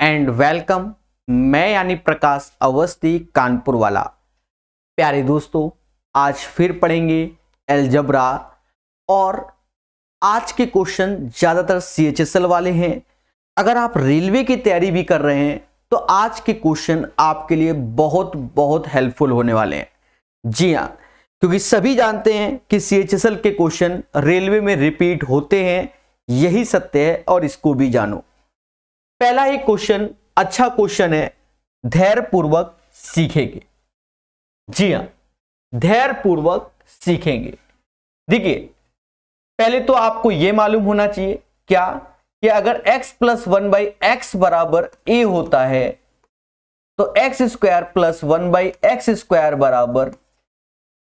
And welcome. मैं यानी प्रकाश अवस्थी कानपुर वाला। प्यारे दोस्तों, आज फिर पढ़ेंगे अलजेब्रा और आज के क्वेश्चन ज़्यादातर CHSL वाले हैं। अगर आप रेलवे की तैयारी भी कर रहे हैं तो आज के क्वेश्चन आपके लिए बहुत बहुत हेल्पफुल होने वाले हैं। जी हाँ, क्योंकि सभी जानते हैं कि CHSL के क्वेश्चन रेलवे में रिपीट होते हैं, यही सत्य है और इसको भी जानो। पहला ही क्वेश्चन अच्छा क्वेश्चन है, धैर्यपूर्वक सीखेंगे। जी हाँ, धैर्यपूर्वक सीखेंगे। देखिए, पहले तो आपको यह मालूम होना चाहिए क्या कि अगर x प्लस 1/x बराबर a होता है तो x square plus 1/x square बराबर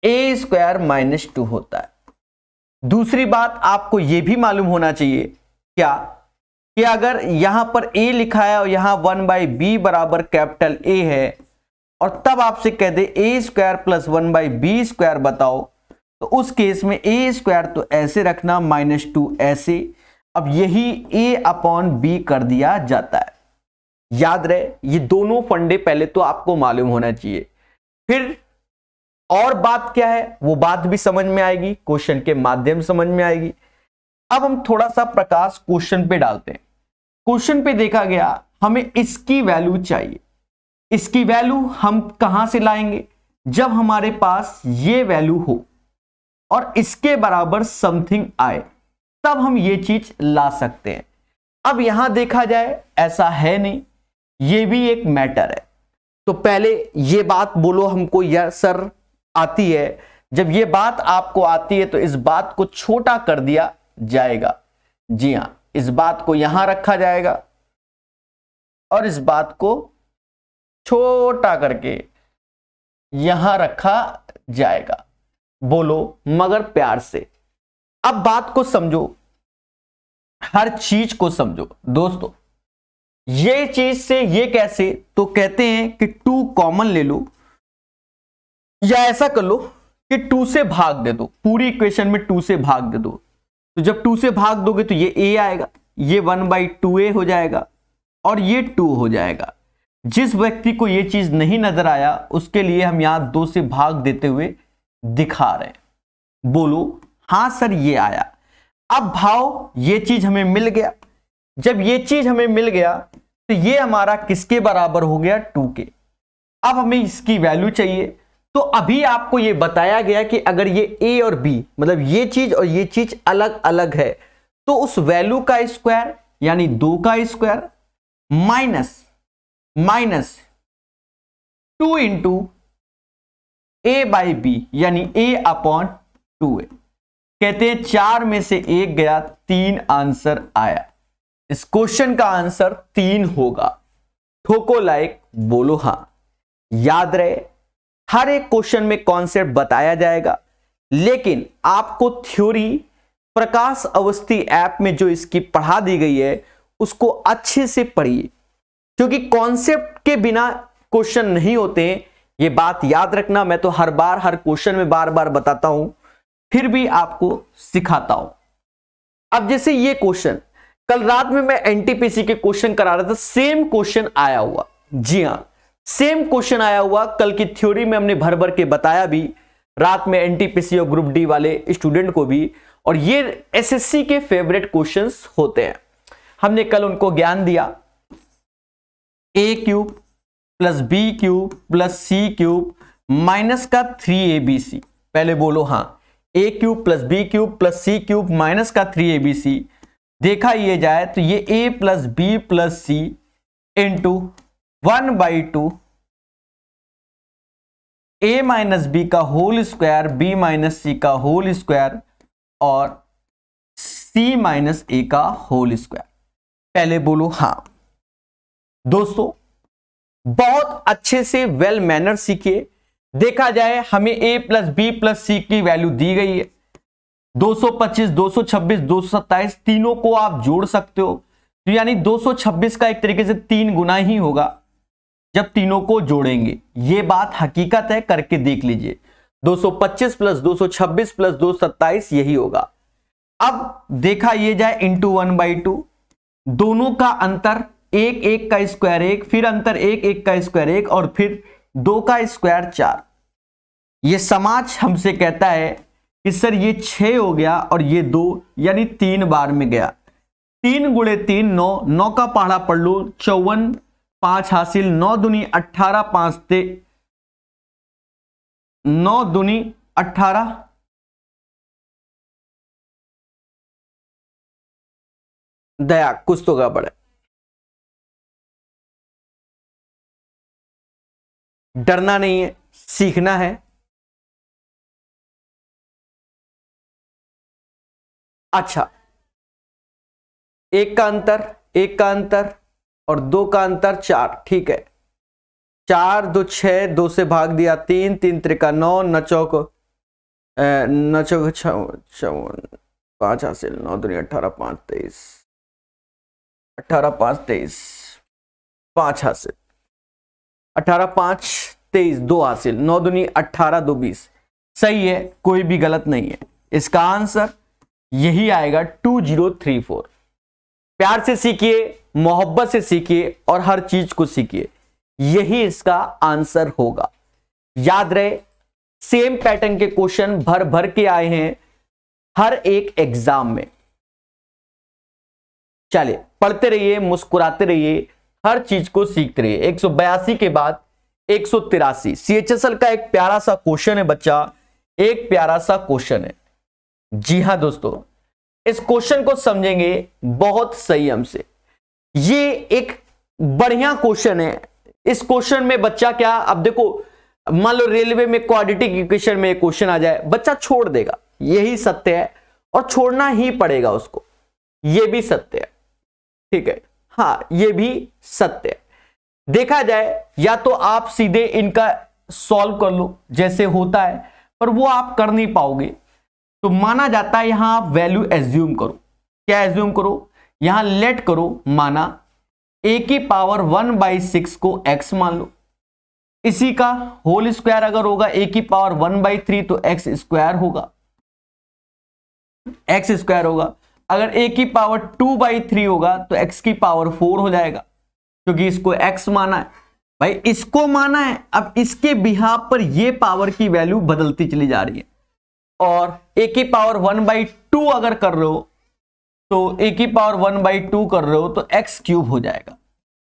a स्क्वायर माइनस 2 होता है। दूसरी बात आपको यह भी मालूम होना चाहिए क्या कि अगर यहां पर a लिखा है और यहां 1/b बराबर कैपिटल A है और तब आपसे कह दे a square plus 1/b square बताओ, तो उस केस में a स्क्वायर तो ऐसे रखना माइनस 2 ऐसे। अब यही a अपॉन b कर दिया जाता है। याद रहे, ये दोनों फंडे पहले तो आपको मालूम होना चाहिए। फिर और बात क्या है वो बात भी समझ में आएगी, क्वेश्चन के माध्यम समझ में आएगी। अब हम थोड़ा सा प्रकाश क्वेश्चन पे डालते हैं। क्वेश्चन पे देखा गया हमें इसकी वैल्यू चाहिए। इसकी वैल्यू हम कहां से लाएंगे? जब हमारे पास ये वैल्यू हो और इसके बराबर समथिंग आए तब हम ये चीज ला सकते हैं। अब यहां देखा जाए ऐसा है नहीं, ये भी एक मैटर है। तो पहले ये बात बोलो हमको, या सर आती है। जब ये बात आपको आती है तो इस बात को छोटा कर दिया जाएगा। जी हां, इस बात को यहां रखा जाएगा और इस बात को छोटा करके यहां रखा जाएगा। बोलो मगर प्यार से। अब बात को समझो, हर चीज को समझो दोस्तों। ये चीज से ये कैसे, तो कहते हैं कि 2 कॉमन ले लो या ऐसा कर लो कि 2 से भाग दे दो। पूरी इक्वेशन में 2 से भाग दे दो। तो जब 2 से भाग दोगे तो ये a आएगा, ये 1/2a हो जाएगा और ये 2 हो जाएगा। जिस व्यक्ति को ये चीज नहीं नजर आया उसके लिए हम यहां 2 से भाग देते हुए दिखा रहे हैं। बोलो हां सर ये आया। अब भाव ये चीज हमें मिल गया। जब ये चीज हमें मिल गया तो ये हमारा किसके बराबर हो गया? 2 के। अब हमें इसकी वैल्यू चाहिए। तो अभी आपको ये बताया गया कि अगर ये a और b मतलब ये चीज और ये चीज अलग अलग है तो उस वैल्यू का स्क्वायर यानी 2 का स्क्वायर माइनस 2 इंटू a/b यानी a अपॉन 2a। कहते हैं 4 में से 1 गया, 3 आंसर आया। इस क्वेश्चन का आंसर 3 होगा। ठोको लाइक, बोलो हां। याद रहे, हर एक क्वेश्चन में कॉन्सेप्ट बताया जाएगा, लेकिन आपको थ्योरी प्रकाश अवस्थी ऐप में जो इसकी पढ़ा दी गई है उसको अच्छे से पढ़िए, क्योंकि कॉन्सेप्ट के बिना क्वेश्चन नहीं होते हैं। ये बात याद रखना। मैं तो हर बार हर क्वेश्चन में बार बार बताता हूं, फिर भी आपको सिखाता हूं। अब जैसे ये क्वेश्चन कल रात में मैं NTPC के क्वेश्चन करा रहा था, सेम क्वेश्चन आया हुआ। जी हां, सेम क्वेश्चन आया हुआ। कल की थ्योरी में हमने भर भर के बताया भी, रात में NTPC और ग्रुप डी वाले स्टूडेंट को भी। और ये SSC के फेवरेट क्वेश्चंस होते हैं। हमने कल उनको ज्ञान दिया, a³ plus b³ plus c³ minus का 3abc। पहले बोलो हां, a³ plus b³ plus c³ minus का 3abc देखा ये जाए तो ये a plus b plus c into 1/2 a minus b का whole square, b minus c का होल स्क्वायर और c माइनस a का होल स्क्वायर। पहले बोलो हां। दोस्तों बहुत अच्छे से वेल मैनर सीखिए। देखा जाए हमें a plus b plus c की वैल्यू दी गई है। 225, 226, 227 तीनों को आप जोड़ सकते हो, तो यानी 226 का एक तरीके से 3 गुना ही होगा जब तीनों को जोड़ेंगे। ये बात हकीकत है, करके देख लीजिए। 225 प्लस 226 प्लस 227 यही होगा। अब देखा ये जाए इंटू 1/2, दोनों का अंतर एक एक का स्क्वायर 1, फिर अंतर एक एक का स्क्वायर 1 और फिर 2 का स्क्वायर 4। ये समाज हमसे कहता है कि सर ये 6 हो गया और ये 2, यानी 3 बार में गया। 3 गुणे 3 9, 9 का पहाड़ा पढ़ लो 54, 5 हासिल, 9 दूनी 18, 5 ते 9 दूनी 18, दया कुछ तो गड़बड़ है। डरना नहीं है, सीखना है। अच्छा, एक का अंतर, एक का अंतर और 2 का अंतर 4, ठीक है। 4 2 6, 2 से भाग दिया 3, 3 त्रिका 9, न चौक 5 हासिल, 9 दूनी 18, 5 23, 18 5 23, 5 हासिल, 18 5 23, 2 हासिल, 9 दूनी 18, 2 20। सही है, कोई भी गलत नहीं है। इसका आंसर यही आएगा 2034। प्यार से सीखिए, मोहब्बत से सीखिए और हर चीज को सीखिए, यही इसका आंसर होगा। याद रहे, सेम पैटर्न के क्वेश्चन भर भर के आए हैं हर एक एग्जाम में। चलिए पढ़ते रहिए, मुस्कुराते रहिए, हर चीज को सीखते रहिए। 182 के बाद 183 CHSL का एक प्यारा सा क्वेश्चन है बच्चा, एक प्यारा सा क्वेश्चन है। जी हां दोस्तों, इस क्वेश्चन को समझेंगे बहुत संयम से। ये एक बढ़िया क्वेश्चन है। इस क्वेश्चन में बच्चा क्या, अब देखो मान लो रेलवे में क्वाड्रेटिक इक्वेशन में एक क्वेश्चन आ जाए, बच्चा छोड़ देगा, यही सत्य है और छोड़ना ही पड़ेगा उसको, यह भी सत्य है, ठीक है। हाँ, यह भी सत्य है। देखा जाए या तो आप सीधे इनका सॉल्व कर लो जैसे होता है, पर वो आप कर नहीं पाओगे, तो माना जाता है यहां आप वैल्यू एज्यूम करो। क्या एज्यूम करो, यहां लेट करो, माना a की पावर 1/6 को x मान लो। इसी का होल स्क्वायर अगर होगा a की पावर 1/3 तो x स्क्वायर होगा, x स्क्वायर होगा। अगर a की पावर 2/3 होगा तो x की पावर 4 हो जाएगा, क्योंकि इसको x माना है भाई, इसको माना है। अब इसके बिहाफ पर ये पावर की वैल्यू बदलती चली जा रही है, और a की पावर 1/2 अगर कर रहे हो तो a की पावर 1/2 कर रहे हो तो x क्यूब हो जाएगा।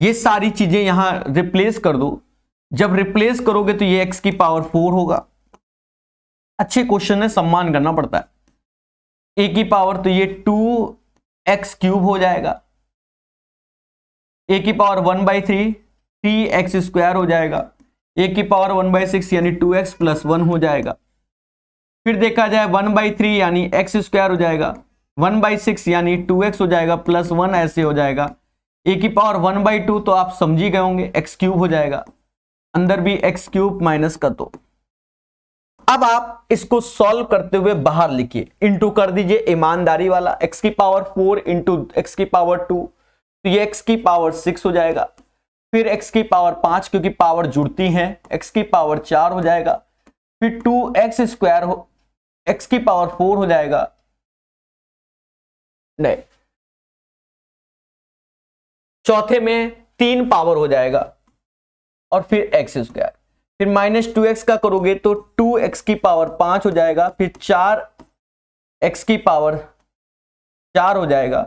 ये सारी चीजें यहां रिप्लेस कर दो, जब रिप्लेस करोगे तो ये x की पावर 4 होगा। अच्छे क्वेश्चन है, सम्मान करना पड़ता है। a की पावर तो ये 2x क्यूब हो जाएगा, a की पावर 1/3 3x स्क्वायर हो जाएगा, a की पावर 1/6 यानी 2x + 1 हो जाएगा। फिर देखा जाए 1/3 यानी x स्क्वायर हो जाएगा, 1/6 यानी 2x हो जाएगा, +1 ऐसे हो जाएगा। a की पावर 1/2 तो आप समझ ही गए होंगे, x क्यूब हो जाएगा, अंदर भी x क्यूब माइनस का। तो अब आप इसको सॉल्व करते हुए बाहर लिखिए, इंटू कर दीजिए ईमानदारी वाला, x की पावर 4 इंटू x की पावर 2 तो ये x की पावर 6 हो जाएगा। फिर x की पावर 5 क्योंकि पावर जुड़ती है, x की पावर 4 हो जाएगा। फिर 2x स्क्वायर हो, x की पावर 4 हो जाएगा, नहीं चौथे में 3 पावर हो जाएगा, और फिर x स्क्वायर। फिर -2x का करोगे तो 2x की पावर 5 हो जाएगा, फिर 4x की पावर 4 हो जाएगा,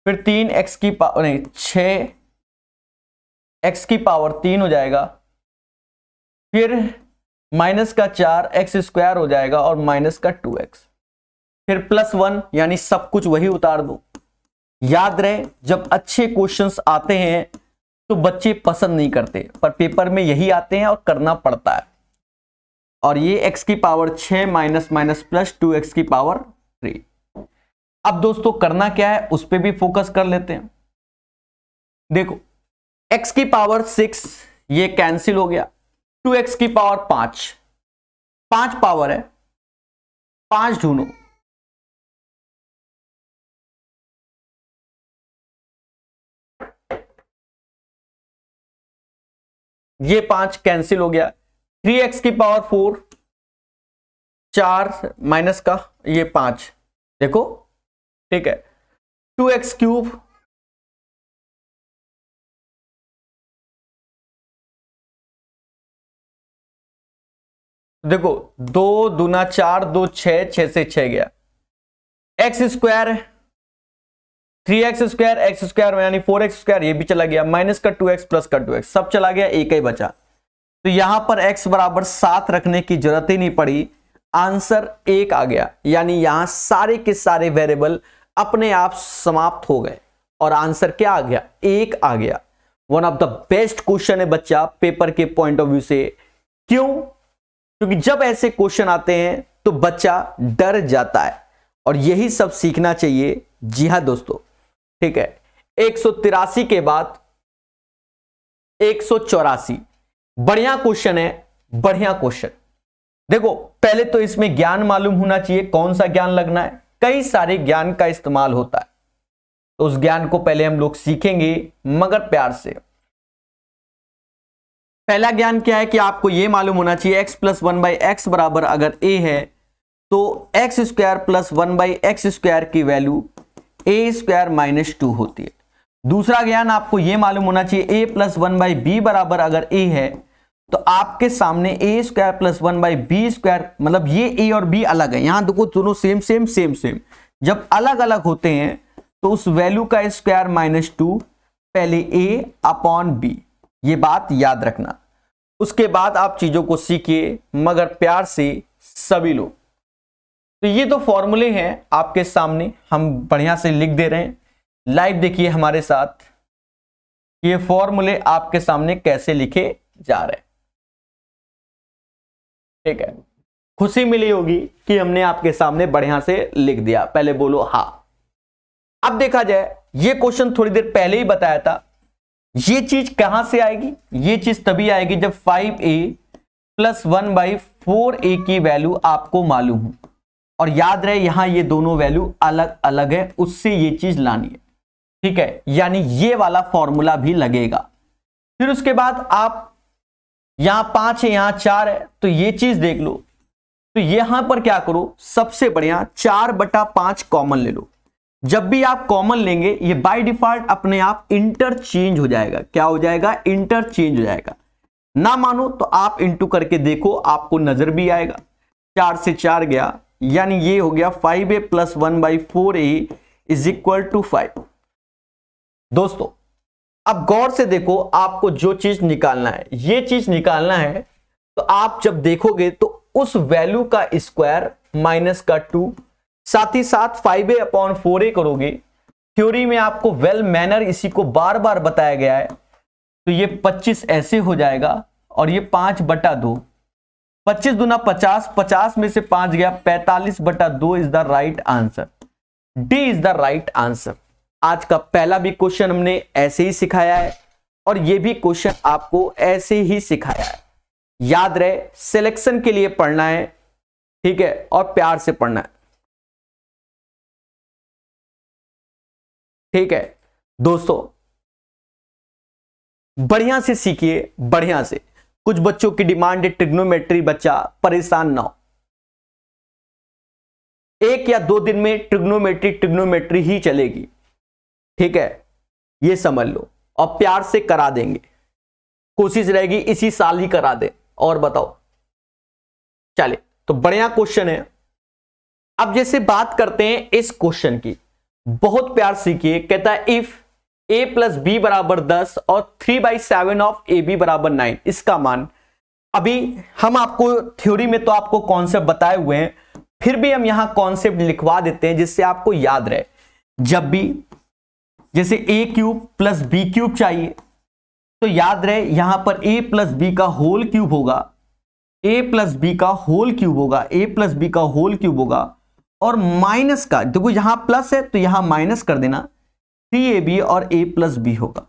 फिर 3x की पावर नहीं 6x की पावर 3 हो जाएगा, फिर माइनस का 4x स्क्वायर हो जाएगा और माइनस का 2x, फिर +1 यानी सब कुछ वही उतार दो। याद रहे, जब अच्छे क्वेश्चंस आते हैं तो बच्चे पसंद नहीं करते, पर पेपर में यही आते हैं और करना पड़ता है। और ये x की power 6 minus minus plus 2x की पावर 3। अब दोस्तों करना क्या है उस पर भी फोकस कर लेते हैं। देखो x की पावर 6 ये कैंसिल हो गया, 2x की पावर 5 पावर है, 5 ढूंढो। ये 5 कैंसिल हो गया, 3x की पावर 4 4 माइनस का ये 5, देखो ठीक है, 2x क्यूब देखो 2 दूना 4, 2 6, 6 से 6 गया, x square 3x square, x square यानी 4x स्क्वायर, ये भी चला गया, माइनस का 2x प्लस का 2x सब चला गया, एक ही बचा। तो यहां पर x बराबर 7 रखने की जरूरत ही नहीं पड़ी, आंसर 1 आ गया। यानी यहां सारे के सारे वेरिएबल अपने आप समाप्त हो गए और आंसर क्या आ गया, 1 आ गया। One of the best question है बच्चा पेपर के पॉइंट ऑफ व्यू से। क्यों? क्योंकि जब ऐसे क्वेश्चन आते हैं तो बच्चा डर जाता है और यही सब सीखना चाहिए। जी हां दोस्तों, ठीक है। 183 के बाद 184, बढ़िया क्वेश्चन है, बढ़िया क्वेश्चन। देखो पहले तो इसमें ज्ञान मालूम होना चाहिए, कौन सा ज्ञान लगना है। कई सारे ज्ञान का इस्तेमाल होता है, तो उस ज्ञान को पहले हम लोग सीखेंगे मगर प्यार से। पहला ज्ञान क्या है कि आपको यह मालूम होना चाहिए x प्लस 1/x बराबर अगर a है तो X square plus 1/x square की वैल्यू a स्क्वायर माइनस 2 होती है। दूसरा ज्ञान आपको यह मालूम होना चाहिए a प्लस 1/b बराबर अगर a है तो आपके सामने a square plus 1/b square, मतलब ये a और b अलग है, यहां देखो दोनों सेम सेम सेम सेम, जब अलग अलग होते हैं तो उस वैल्यू का स्क्वायर माइनस 2 पहले a अपॉन b, ये बात याद रखना। उसके बाद आप चीजों को सीखिए मगर प्यार से सभी लोग। तो ये तो फॉर्मूले हैं आपके सामने, हम बढ़िया से लिख दे रहे हैं। लाइव देखिए हमारे साथ, ये फॉर्मूले आपके सामने कैसे लिखे जा रहे हैं। ठीक है, खुशी मिली होगी कि हमने आपके सामने बढ़िया से लिख दिया। पहले बोलो हाँ। अब देखा जाए, ये क्वेश्चन थोड़ी देर पहले ही बताया था, ये चीज कहां से आएगी? ये चीज तभी आएगी जब 5a प्लस 1/4a की वैल्यू आपको मालूम हो और याद रहे यहां ये दोनों वैल्यू अलग अलग है, उससे ये चीज लानी है। ठीक है, यानी ये वाला फॉर्मूला भी लगेगा। फिर उसके बाद आप यहां 5 है यहां 4 है तो ये चीज देख लो, तो यहां पर क्या करो, सबसे बढ़िया 4/5 कॉमन ले लो। जब भी आप कॉमन लेंगे ये बाय डिफॉल्ट अपने आप इंटरचेंज हो जाएगा। क्या हो जाएगा? इंटरचेंज हो जाएगा। ना मानो तो आप इंटू करके देखो, आपको नजर भी आएगा। 4 से 4 गया, यानी ये हो गया 5a plus 1/4a is equal to 5। दोस्तों अब गौर से देखो, आपको जो चीज निकालना है, ये चीज निकालना है, तो आप जब देखोगे तो उस वैल्यू का स्क्वायर माइनस का 2, साथ ही साथ 5a अपॉन 4a करोगे। थ्योरी में आपको वेल मैनर इसी को बार बार बताया गया है। तो ये 25 ऐसे हो जाएगा और ये 5/2, 25 दूना 50, 50 में से 5 गया, 45/2 is the right answer. D is the right answer. आज का पहला भी क्वेश्चन हमने ऐसे ही सिखाया है और ये भी क्वेश्चन आपको ऐसे ही सिखाया है। याद रहे, सिलेक्शन के लिए पढ़ना है, ठीक है, और प्यार से पढ़ना है। ठीक है दोस्तों, बढ़िया से सीखिए, बढ़िया से। कुछ बच्चों की डिमांड है ट्रिग्नोमेट्री, बच्चा परेशान ना हो, 1 या 2 दिन में ट्रिग्नोमेट्री ही चलेगी। ठीक है, ये समझ लो, और प्यार से करा देंगे, कोशिश रहेगी इसी साल ही करा दे। और बताओ, चले तो बढ़िया क्वेश्चन है। अब जैसे बात करते हैं इस क्वेश्चन की, बहुत प्यार सीखिए। कहता है इफ a प्लस बी बराबर 10 और 3/7 ऑफ ए बी बराबर 9, इसका मान, अभी हम आपको थ्योरी में तो आपको कॉन्सेप्ट बताए हुए हैं, फिर भी हम यहां कॉन्सेप्ट लिखवा देते हैं जिससे आपको याद रहे। जब भी जैसे a³ प्लस b³ चाहिए तो याद रहे यहां पर a प्लस बी का होल क्यूब होगा, a प्लस बी का होल क्यूब होगा, a प्लस बी का होल क्यूब होगा, और माइनस का, देखो यहां प्लस है तो यहां माइनस कर देना, 3ab और a प्लस बी होगा।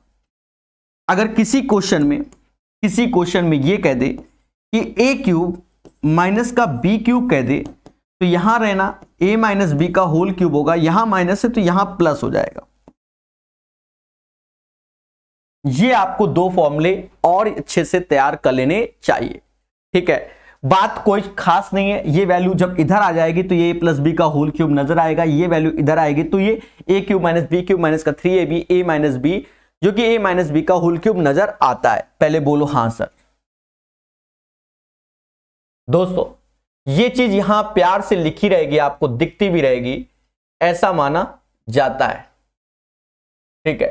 अगर किसी क्वेश्चन में ये कह दे कि a³ माइनस का b³ कह दे तो यहां रहना a माइनस बी का होल क्यूब होगा, यहां माइनस है तो यहां प्लस हो जाएगा। ये आपको 2 फॉर्मूले और अच्छे से तैयार कर लेने चाहिए। ठीक है, बात कोई खास नहीं है। ये वैल्यू जब इधर आ जाएगी तो ये a प्लस बी का होल क्यूब नजर आएगा, ये वैल्यू इधर आएगी तो ये a³ माइनस b³ माइनस का 3ab a माइनस b, जो कि a माइनस बी का होल क्यूब नजर आता है। पहले बोलो हाँ सर। दोस्तों ये चीज यहां प्यार से लिखी रहेगी, आपको दिखती भी रहेगी, ऐसा माना जाता है। ठीक है,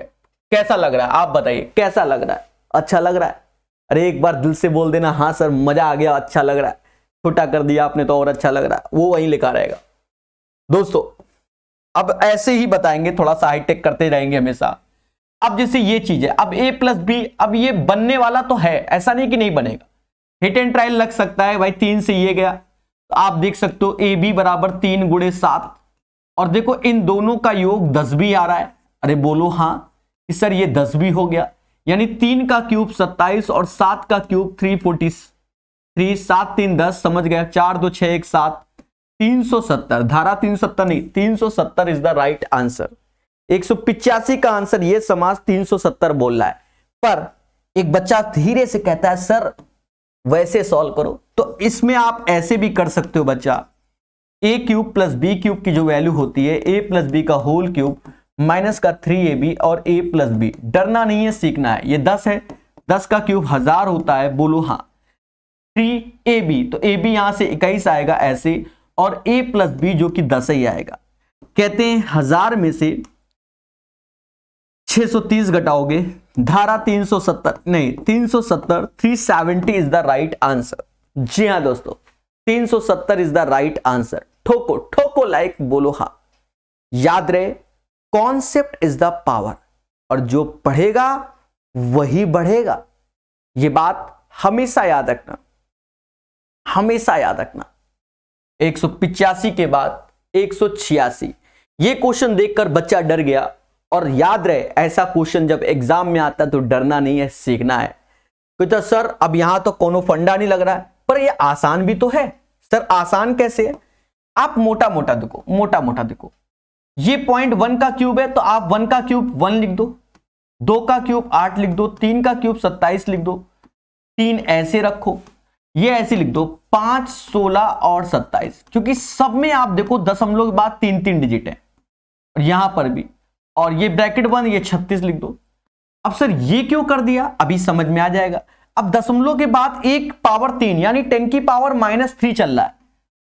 कैसा लग रहा है आप बताइए, कैसा लग रहा है? अच्छा लग रहा है? अरे एक बार दिल से बोल देना, हाँ सर मजा आ गया, अच्छा लग रहा है। छोटा कर दिया आपने तो और अच्छा लग रहा है, वो वहीं लिखा रहेगा। दोस्तों अब ऐसे ही बताएंगे, थोड़ा सा हाईटेक करते रहेंगे हमेशा। अब जैसे ये चीज है, अब a प्लस बी, अब ये बनने वाला तो है, ऐसा नहीं कि नहीं बनेगा, हिट एंड ट्रायल लग सकता है भाई। 3 से ये गया तो आप देख सकते हो ए बी बराबर 3 गुणे 7, और देखो इन दोनों का योग 10 भी आ रहा है। अरे बोलो हाँ कि सर ये 10 भी हो गया, यानी 3 का क्यूब 27 और 7 का क्यूब 343, 7 3 10, समझ गया, 4 2 6 1 7, 370, धारा 370 नहीं 370 इज द राइट आंसर। 185 का आंसर ये समास 370 बोल रहा है, पर एक बच्चा धीरे से कहता है सर वैसे सॉल्व करो, तो इसमें आप ऐसे भी कर सकते हो बच्चा, ए क्यूब प्लस बी क्यूब की जो वैल्यू होती है ए प्लस बी का होल क्यूब माइनस का 3ab और ए प्लस बी। डरना नहीं है, सीखना है। ये 10 है, 10 का क्यूब 1000 होता है, बोलो हाँ। 3ab, तो ab यहां से 21 आएगा ऐसे, और a प्लस बी जो कि 10 ही आएगा। कहते हैं 1000 में से 630 घटाओगे, धारा 370 नहीं 370, 370 इज द राइट आंसर। जी हाँ दोस्तों, 370 इज द राइट आंसर। ठोको ठोको लाइक, बोलो हाँ। याद रहे, कॉन्सेप्ट इज द पावर, और जो पढ़ेगा वही बढ़ेगा। ये बात हमेशा याद रखना, हमेशा याद रखना। 185 के बाद 186, ये क्वेश्चन देखकर बच्चा डर गया। और याद रहे, ऐसा क्वेश्चन जब एग्जाम में आता है तो डरना नहीं है, सीखना है। तो सर अब यहां तो कोनो फंडा नहीं लग रहा है, पर ये आसान भी तो है। सर आसान कैसे है? आप मोटा मोटा देखो, मोटा मोटा देखो, ये 0.1 का क्यूब है तो आप 1 का क्यूब 1 लिख दो, 2 का क्यूब 8 लिख दो, 3 का क्यूब 27 लिख दो, 3 ऐसे रखो, ये ऐसे लिख दो 5, 16 और 27, क्योंकि सब में आप देखो दशमलव के बाद 3 डिजिट है, और यहां पर भी, और ये ब्रैकेट बंद, ये 36 लिख दो। अब सर ये क्यों कर दिया, अभी समझ में आ जाएगा। अब दशमलव के बाद 1 पावर 3 यानी 10 की पावर -3 चल रहा है,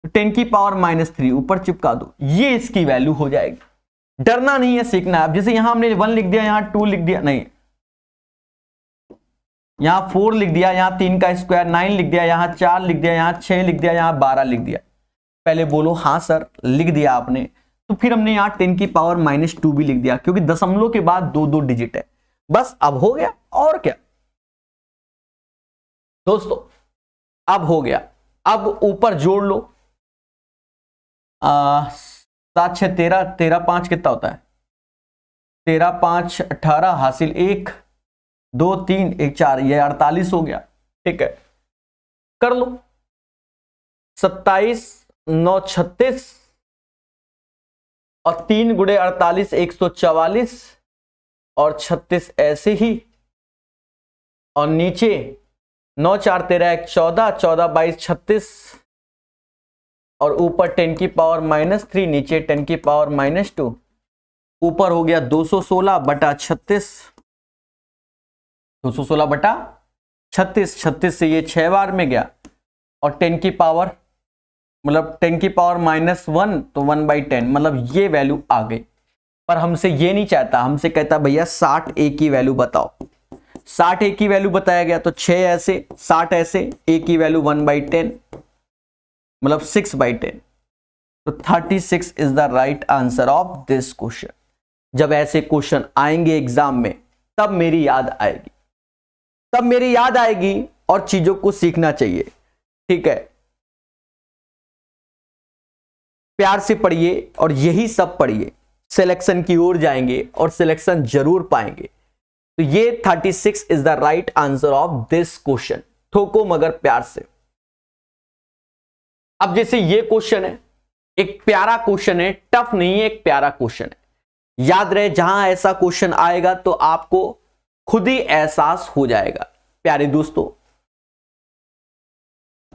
तो 10 की पावर -3 ऊपर चिपका दो, ये इसकी वैल्यू हो जाएगी। डरना नहीं है, सीखना है। अब जैसे यहां हमने 1 लिख दिया, यहां 2 लिख दिया, नहीं यहां 4 लिख दिया, यहां 3 का स्क्वायर 9 लिख दिया, यहां 4 लिख दिया, यहां 6 लिख दिया, यहां 12 लिख दिया। पहले बोलो हाँ सर, लिख दिया आपने, तो फिर हमने यहां 10 की पावर -2 भी लिख दिया, क्योंकि दशमलव के बाद 2 डिजिट है। बस अब हो गया, और क्या दोस्तों, अब हो गया। अब ऊपर जोड़ लो, 7 6 13, 13 5 कितना होता है, 13 5 18, हासिल 1 2 3 1 4, ये 48 हो गया। ठीक है, कर लो। 27 9 36 और 3 गुणे 48 144, और 36 ऐसे ही, और नीचे 9 4 13 1 14, 14 22 36, और ऊपर 10 की पावर -3, नीचे 10 की पावर -2, ऊपर हो गया 216 बटा 36, 216 बटा 36, 36 से ये 6 बार में गया, और 10 की पावर मतलब 10 की पावर -1, तो 1/10, मतलब ये वैल्यू आ गई। पर हमसे ये नहीं चाहता, हमसे कहता भैया 60 ए की वैल्यू बताओ। 60 ए की वैल्यू बताया गया, तो 6 ऐसे 60 ऐसे, ए की वैल्यू 1/10 मतलब 6/10, तो 36 is the right answer of this question. जब ऐसे क्वेश्चन आएंगे एग्जाम में, तब मेरी याद आएगी, तब मेरी याद आएगी, और चीजों को सीखना चाहिए। ठीक है, प्यार से पढ़िए और यही सब पढ़िए, सिलेक्शन की ओर जाएंगे और सिलेक्शन जरूर पाएंगे। तो ये 36 is the right answer of this question. ठोको मगर प्यार से। अब जैसे ये क्वेश्चन है, एक प्यारा क्वेश्चन है, टफ नहीं है, एक प्यारा क्वेश्चन है। याद रहे, जहां ऐसा क्वेश्चन आएगा तो आपको खुद ही एहसास हो जाएगा। प्यारे दोस्तों,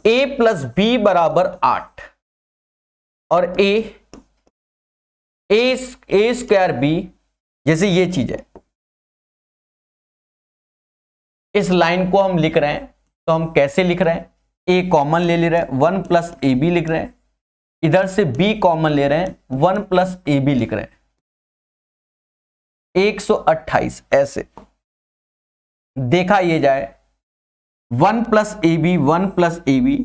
a प्लस बी बराबर 8 और ए स्क्वायर बी, जैसे ये चीज है, इस लाइन को हम लिख रहे हैं, तो हम कैसे लिख रहे हैं, ए कॉमन ले रहे हैं 1 प्लस ए बी लिख रहे हैं, इधर से बी कॉमन ले रहे हैं 1 प्लस ए बी लिख रहे हैं, 128 ऐसे देखा ये जाए 1 plus A B 1 plus A B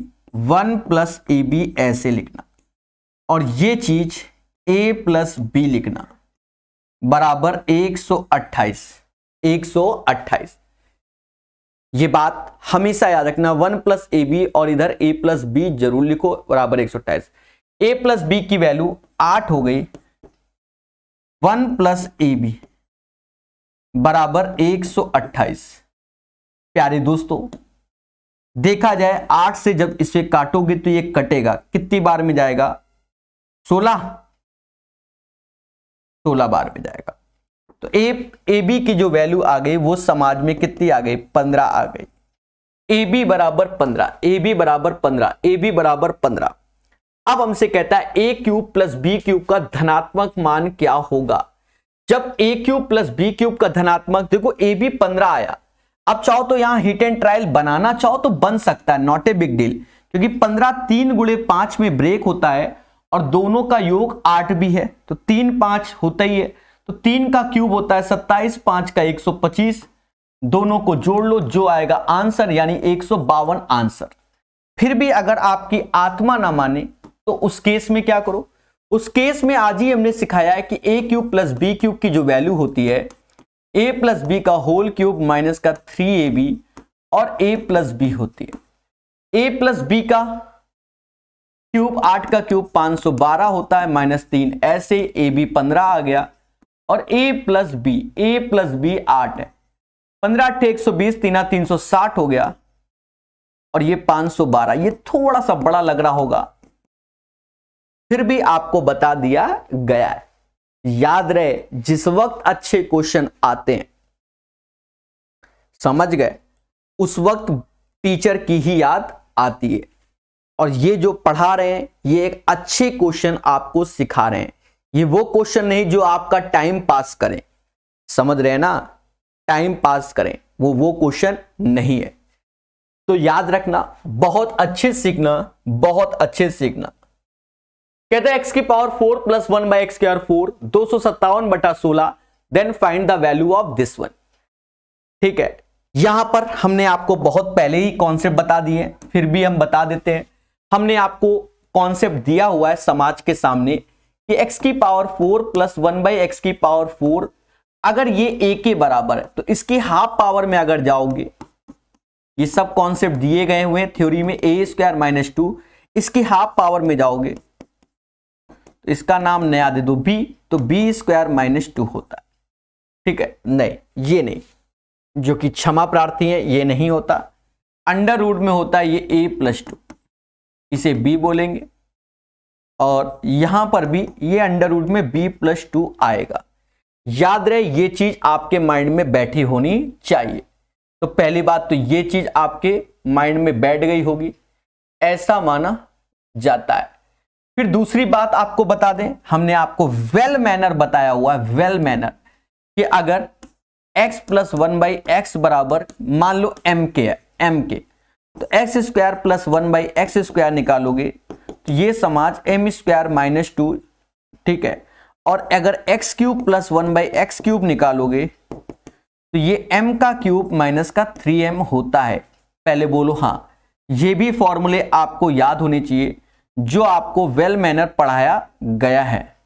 1 plus A B ऐसे लिखना और ये चीज ए प्लस बी लिखना बराबर 128। 128 ये बात हमेशा याद रखना, 1 प्लस ए बी और इधर ए प्लस बी जरूर लिखो बराबर 128। ए प्लस बी की वैल्यू 8 हो गई, 1 प्लस ए बी बराबर 128। प्यारे दोस्तों देखा जाए 8 से जब इसे काटोगे तो ये कटेगा, कितनी बार में जाएगा? 16 बार में जाएगा। तो ए बी की जो वैल्यू आ गई वो समाज में कितनी आ गई? 15 आ गई। ए बी बराबर 15, ए बी बराबर 15, ए बी बराबर 15। अब हमसे कहता है ए क्यूब प्लस बी क्यूब का धनात्मक मान क्या होगा? जब ए क्यूब प्लस बी क्यूब का धनात्मक, देखो ए बी 15 आया, अब चाहो तो यहां हिट एंड ट्रायल बनाना चाहो तो बन सकता है, नॉट ए बिग डील, क्योंकि 15 3 गुणे 5 में ब्रेक होता है और दोनों का योग 8 भी है, तो 3 5 होता ही है, तो 3 का क्यूब होता है 27, 5 का 125, दोनों को जोड़ लो जो आएगा आंसर, यानी 152 आंसर। फिर भी अगर आपकी आत्मा ना माने तो उस केस में क्या करो? उस केस में आज ही हमने सिखाया है कि ए क्यूब प्लस बी क्यूब की जो वैल्यू होती है ए प्लस बी का होल क्यूब माइनस का 3ab और ए प्लस बी होती है। ए प्लस बी का क्यूब 8 का क्यूब 512 होता है माइनस 3, ऐसे ए बी 15 आ गया और ए प्लस बी 8 है, 15 8 120, 3 360 हो गया और ये 512। ये थोड़ा सा बड़ा लग रहा होगा, फिर भी आपको बता दिया गया है। याद रहे जिस वक्त अच्छे क्वेश्चन आते हैं, समझ गए, उस वक्त टीचर की ही याद आती है। और ये जो पढ़ा रहे हैं ये एक अच्छे क्वेश्चन आपको सिखा रहे हैं, ये वो क्वेश्चन नहीं जो आपका टाइम पास करें, समझ रहे हैं ना, टाइम पास करें, वो क्वेश्चन नहीं है। तो याद रखना, बहुत अच्छे सीखना, बहुत अच्छे सीखना। कहते हैं x की power 4 plus 1 by X square 4, 257/16, then find the value of this one. ठीक है, यहां पर हमने आपको बहुत पहले ही कॉन्सेप्ट बता दिए, फिर भी हम बता देते हैं। हमने आपको कॉन्सेप्ट दिया हुआ है समाज के सामने कि x की पावर 4 प्लस 1 बाई एक्स की पावर 4, अगर ये a के बराबर है तो इसकी हाफ पावर में अगर जाओगे, ये सब कॉन्सेप्ट दिए गए हुए हैं थ्योरी में, a स्क्वायर माइनस 2, इसकी हाफ पावर में जाओगे तो इसका नाम नया दे दो b, तो b स्क्वायर माइनस 2 होता है। ठीक है, नहीं ये नहीं, जो कि क्षमा प्रार्थी है, ये नहीं होता, अंडर रूट में होता है ये a प्लस 2, इसे b बोलेंगे और यहां पर भी ये अंडर रूट में b प्लस 2 आएगा। याद रहे ये चीज आपके माइंड में बैठी होनी चाहिए। तो पहली बात तो ये चीज आपके माइंड में बैठ गई होगी, ऐसा माना जाता है। फिर दूसरी बात आपको बता दें, हमने आपको वेल मैनर बताया हुआ है, वेल मैनर, कि अगर x प्लस 1 बाई एक्स बराबर मान लो m के है, m के, तो X square plus 1 by X square निकालोगे तो ये समाज m स्क्वायर माइनस 2, ठीक है, और अगर x cube plus 1 by x cube निकालोगे तो ये m का क्यूब माइनस का 3m होता है। पहले बोलो हाँ, ये भी फॉर्मूले आपको याद होने चाहिए जो आपको वेल मैनर पढ़ाया गया है।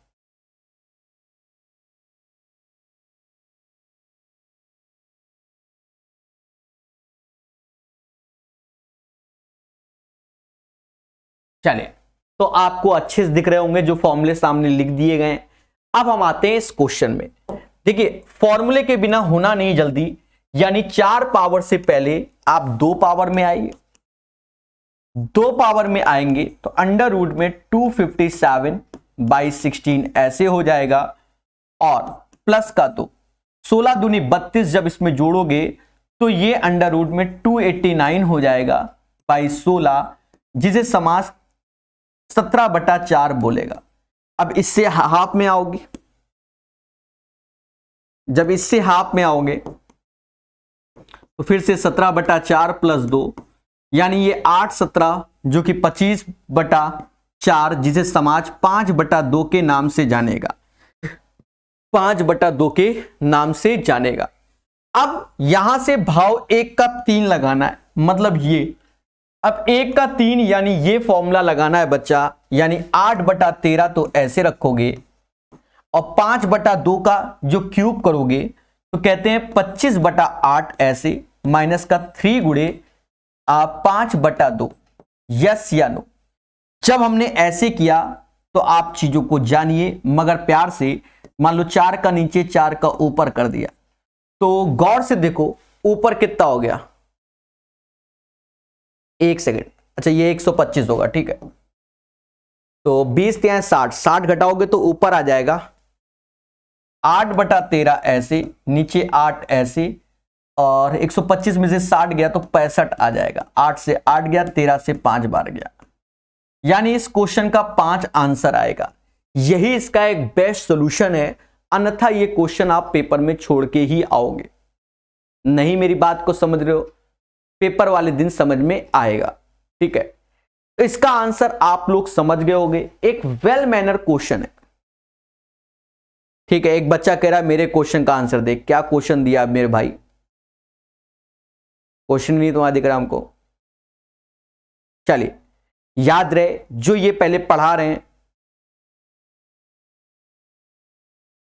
चले, तो आपको अच्छे से दिख रहे होंगे जो फॉर्मूले सामने लिख दिए गए हैं। अब हम आते हैं इस क्वेश्चन में। देखिए फॉर्मूले के बिना होना नहीं जल्दी, यानी 4 पावर से पहले आप 2 पावर में आइए, 2 पावर में आएंगे तो अंडर रूट में 257/16 ऐसे हो जाएगा, और प्लस का तो 16 दूनी 32 जब इसमें जोड़ोगे तो ये अंडर रूट में 289 हो जाएगा बाई 16, जिसे समास 17/4 बोलेगा। अब इससे हाफ में आओगे, जब इससे हाफ में आओगे तो फिर से 17/4 प्लस 2, यानी ये 8 17 जो कि 25/4, जिसे समाज 5/2 के नाम से जानेगा, 5/2 के नाम से जानेगा। अब यहां से भाव 1 का 3 लगाना है, मतलब ये अब 1 का 3 यानी ये फॉर्मूला लगाना है बच्चा, यानी 8/13 तो ऐसे रखोगे और 5/2 का जो क्यूब करोगे तो कहते हैं 25/8 ऐसे, माइनस का 3 गुणे 5/2, यस या नो। जब हमने ऐसे किया तो आप चीजों को जानिए, मगर प्यार से, मान लो 4 का नीचे 4 का ऊपर कर दिया, तो गौर से देखो ऊपर कितना हो गया, 1 सेकेंड, अच्छा ये 125 होगा, ठीक है। तो 20 या 60, 60 घटाओगे तो ऊपर आ जाएगा 8/13 ऐसे, नीचे 8 ऐसे, और 125 में से 60 गया तो 65 आ जाएगा। 8 से 8 गया, 13 से 5 बार गया, यानी इस क्वेश्चन का 5 आंसर आएगा। यही इसका एक बेस्ट सॉल्यूशन है, अन्यथा ये क्वेश्चन आप पेपर में छोड़ के ही आओगे। नहीं मेरी बात को समझ रहे हो, पेपर वाले दिन समझ में आएगा, ठीक है। तो इसका आंसर आप लोग समझ गए होंगे, एक वेल मैनर क्वेश्चन है, ठीक है। एक बच्चा कह रहा है मेरे क्वेश्चन का आंसर देख, क्या क्वेश्चन दिया मेरे भाई, क्वेश्चन नहीं तुम्हारा दिख रहा हमको। चलिए याद रहे, जो ये पहले पढ़ा रहे हैं,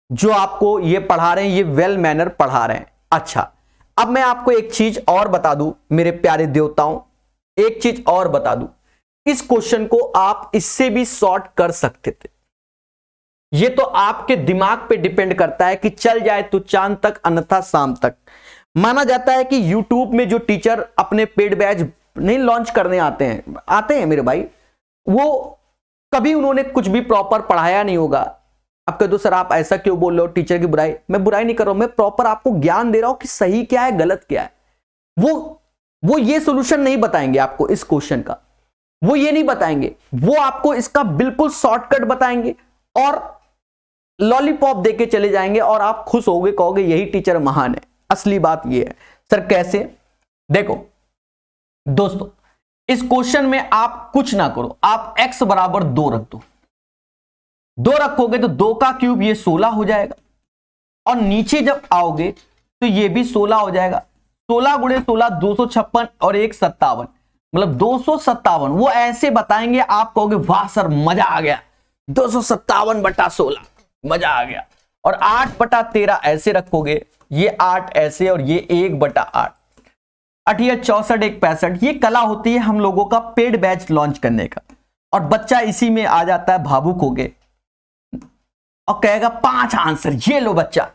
जो आपको ये पढ़ा रहे हैं, ये वेल मैनर पढ़ा रहे हैं। अच्छा, अब मैं आपको एक चीज और बता दूं मेरे प्यारे देवताओं, एक चीज और बता दूं, इस क्वेश्चन को आप इससे भी सॉर्ट कर सकते थे। ये तो आपके दिमाग पे डिपेंड करता है कि चल जाए तो चांद तक, अन्यथा शाम तक। माना जाता है कि YouTube में जो टीचर अपने पेड बैच नहीं लॉन्च करने आते हैं मेरे भाई, वो कभी उन्होंने कुछ भी प्रॉपर पढ़ाया नहीं होगा। अब कह दो सर आप ऐसा क्यों बोल रहे हो, टीचर की बुराई, मैं बुराई नहीं कर रहा हूं, मैं प्रॉपर आपको ज्ञान दे रहा हूं कि सही क्या है गलत क्या है। वो ये सॉल्यूशन नहीं बताएंगे आपको इस क्वेश्चन का, वो ये नहीं बताएंगे, वो आपको इसका बिल्कुल शॉर्टकट बताएंगे और लॉलीपॉप देके चले जाएंगे और आप खुश होगे, कहोगे यही टीचर महान है। असली बात ये है। सर कैसे? देखो दोस्तों, इस क्वेश्चन में आप कुछ ना करो, आप x बराबर 2 रख दो। 2 रखोगे तो 2 का क्यूब ये 16 हो जाएगा, और नीचे जब आओगे तो ये भी 16 हो जाएगा। 16 गुणे 16 256 और 1 57, मतलब 257। वो ऐसे बताएंगे, आप कहोगे वाह सर मजा आ गया, 257/16 मजा आ गया। और 8/13 ऐसे रखोगे, ये 8 ऐसे और ये 1/8, 8 या 64 1 65। ये कला होती है हम लोगों का पेड बैच लॉन्च करने का, और बच्चा इसी में आ जाता है भावुक हो गए और कहेगा 5 आंसर। ये लो बच्चा,